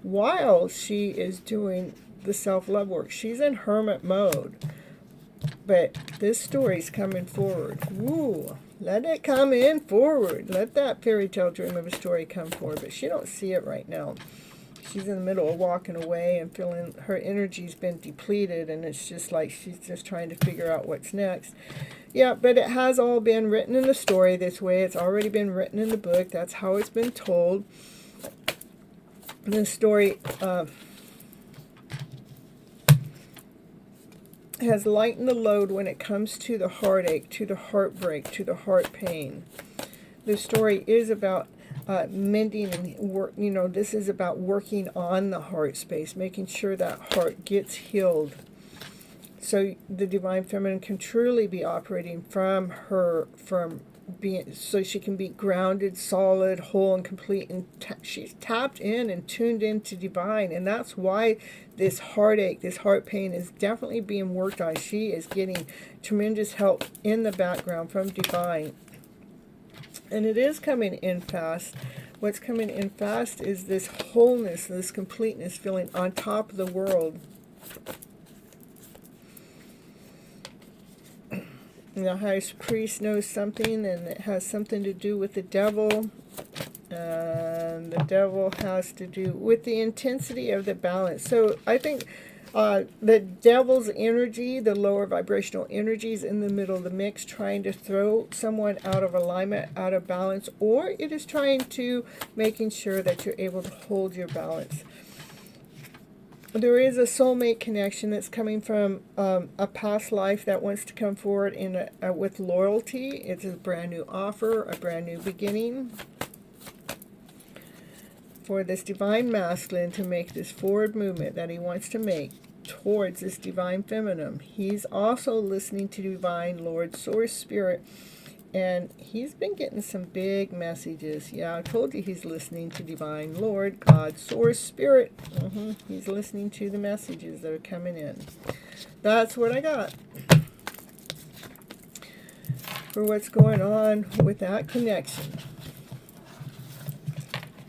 S1: while she is doing the self-love work. She's in hermit mode, but this story's coming forward. Ooh, let it come in forward. Let that fairy tale dream of a story come forward, but she don't see it right now. She's in the middle of walking away and feeling her energy's been depleted, and it's just like she's just trying to figure out what's next. Yeah, but it has all been written in the story this way. It's already been written in the book. That's how it's been told. The story has lightened the load when it comes to the heartache, to the heartbreak, to the heart pain. The story is about mending and work. You know, this is about working on the heart space, making sure that heart gets healed. So the Divine Feminine can truly be operating from being, so she can be grounded, solid, whole, and complete. And she's tapped in and tuned into Divine, and that's why this heartache, this heart pain, is definitely being worked on. She is getting tremendous help in the background from Divine, and it is coming in fast. What's coming in fast is this wholeness, this completeness, feeling on top of the world. The highest priest knows something, and it has something to do with the devil. And the devil has to do with the intensity of the balance. So I think the devil's energy, the lower vibrational energy, is in the middle of the mix, trying to throw someone out of alignment, out of balance, or it is trying to making sure that you're able to hold your balance. There is a soulmate connection that's coming from a past life that wants to come forward in with loyalty. It's a brand new offer, a brand new beginning for this divine masculine to make this forward movement that he wants to make towards this divine feminine. He's also listening to divine Lord Source Spirit, and he's been getting some big messages. Yeah, I told you he's listening to divine Lord, God, Source Spirit. He's listening to the messages that are coming in. That's what I got for what's going on with that connection.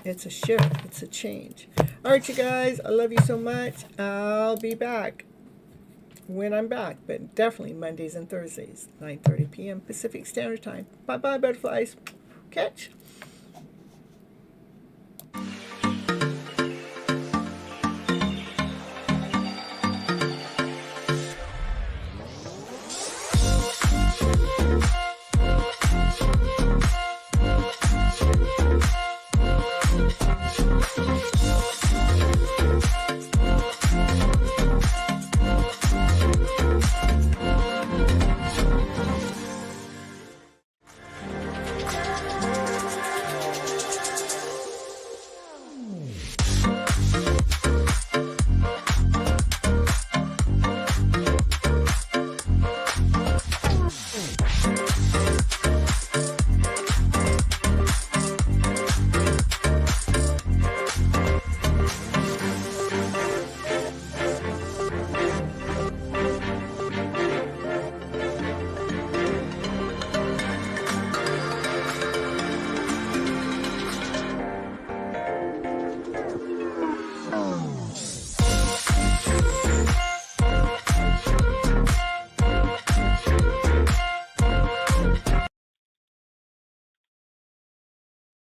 S1: It's a shift. It's a change. All right, you guys. I love you so much. I'll be back when I'm back, but definitely Mondays and Thursdays, 9:30 p.m. Pacific Standard Time. Bye-bye, butterflies. Catch.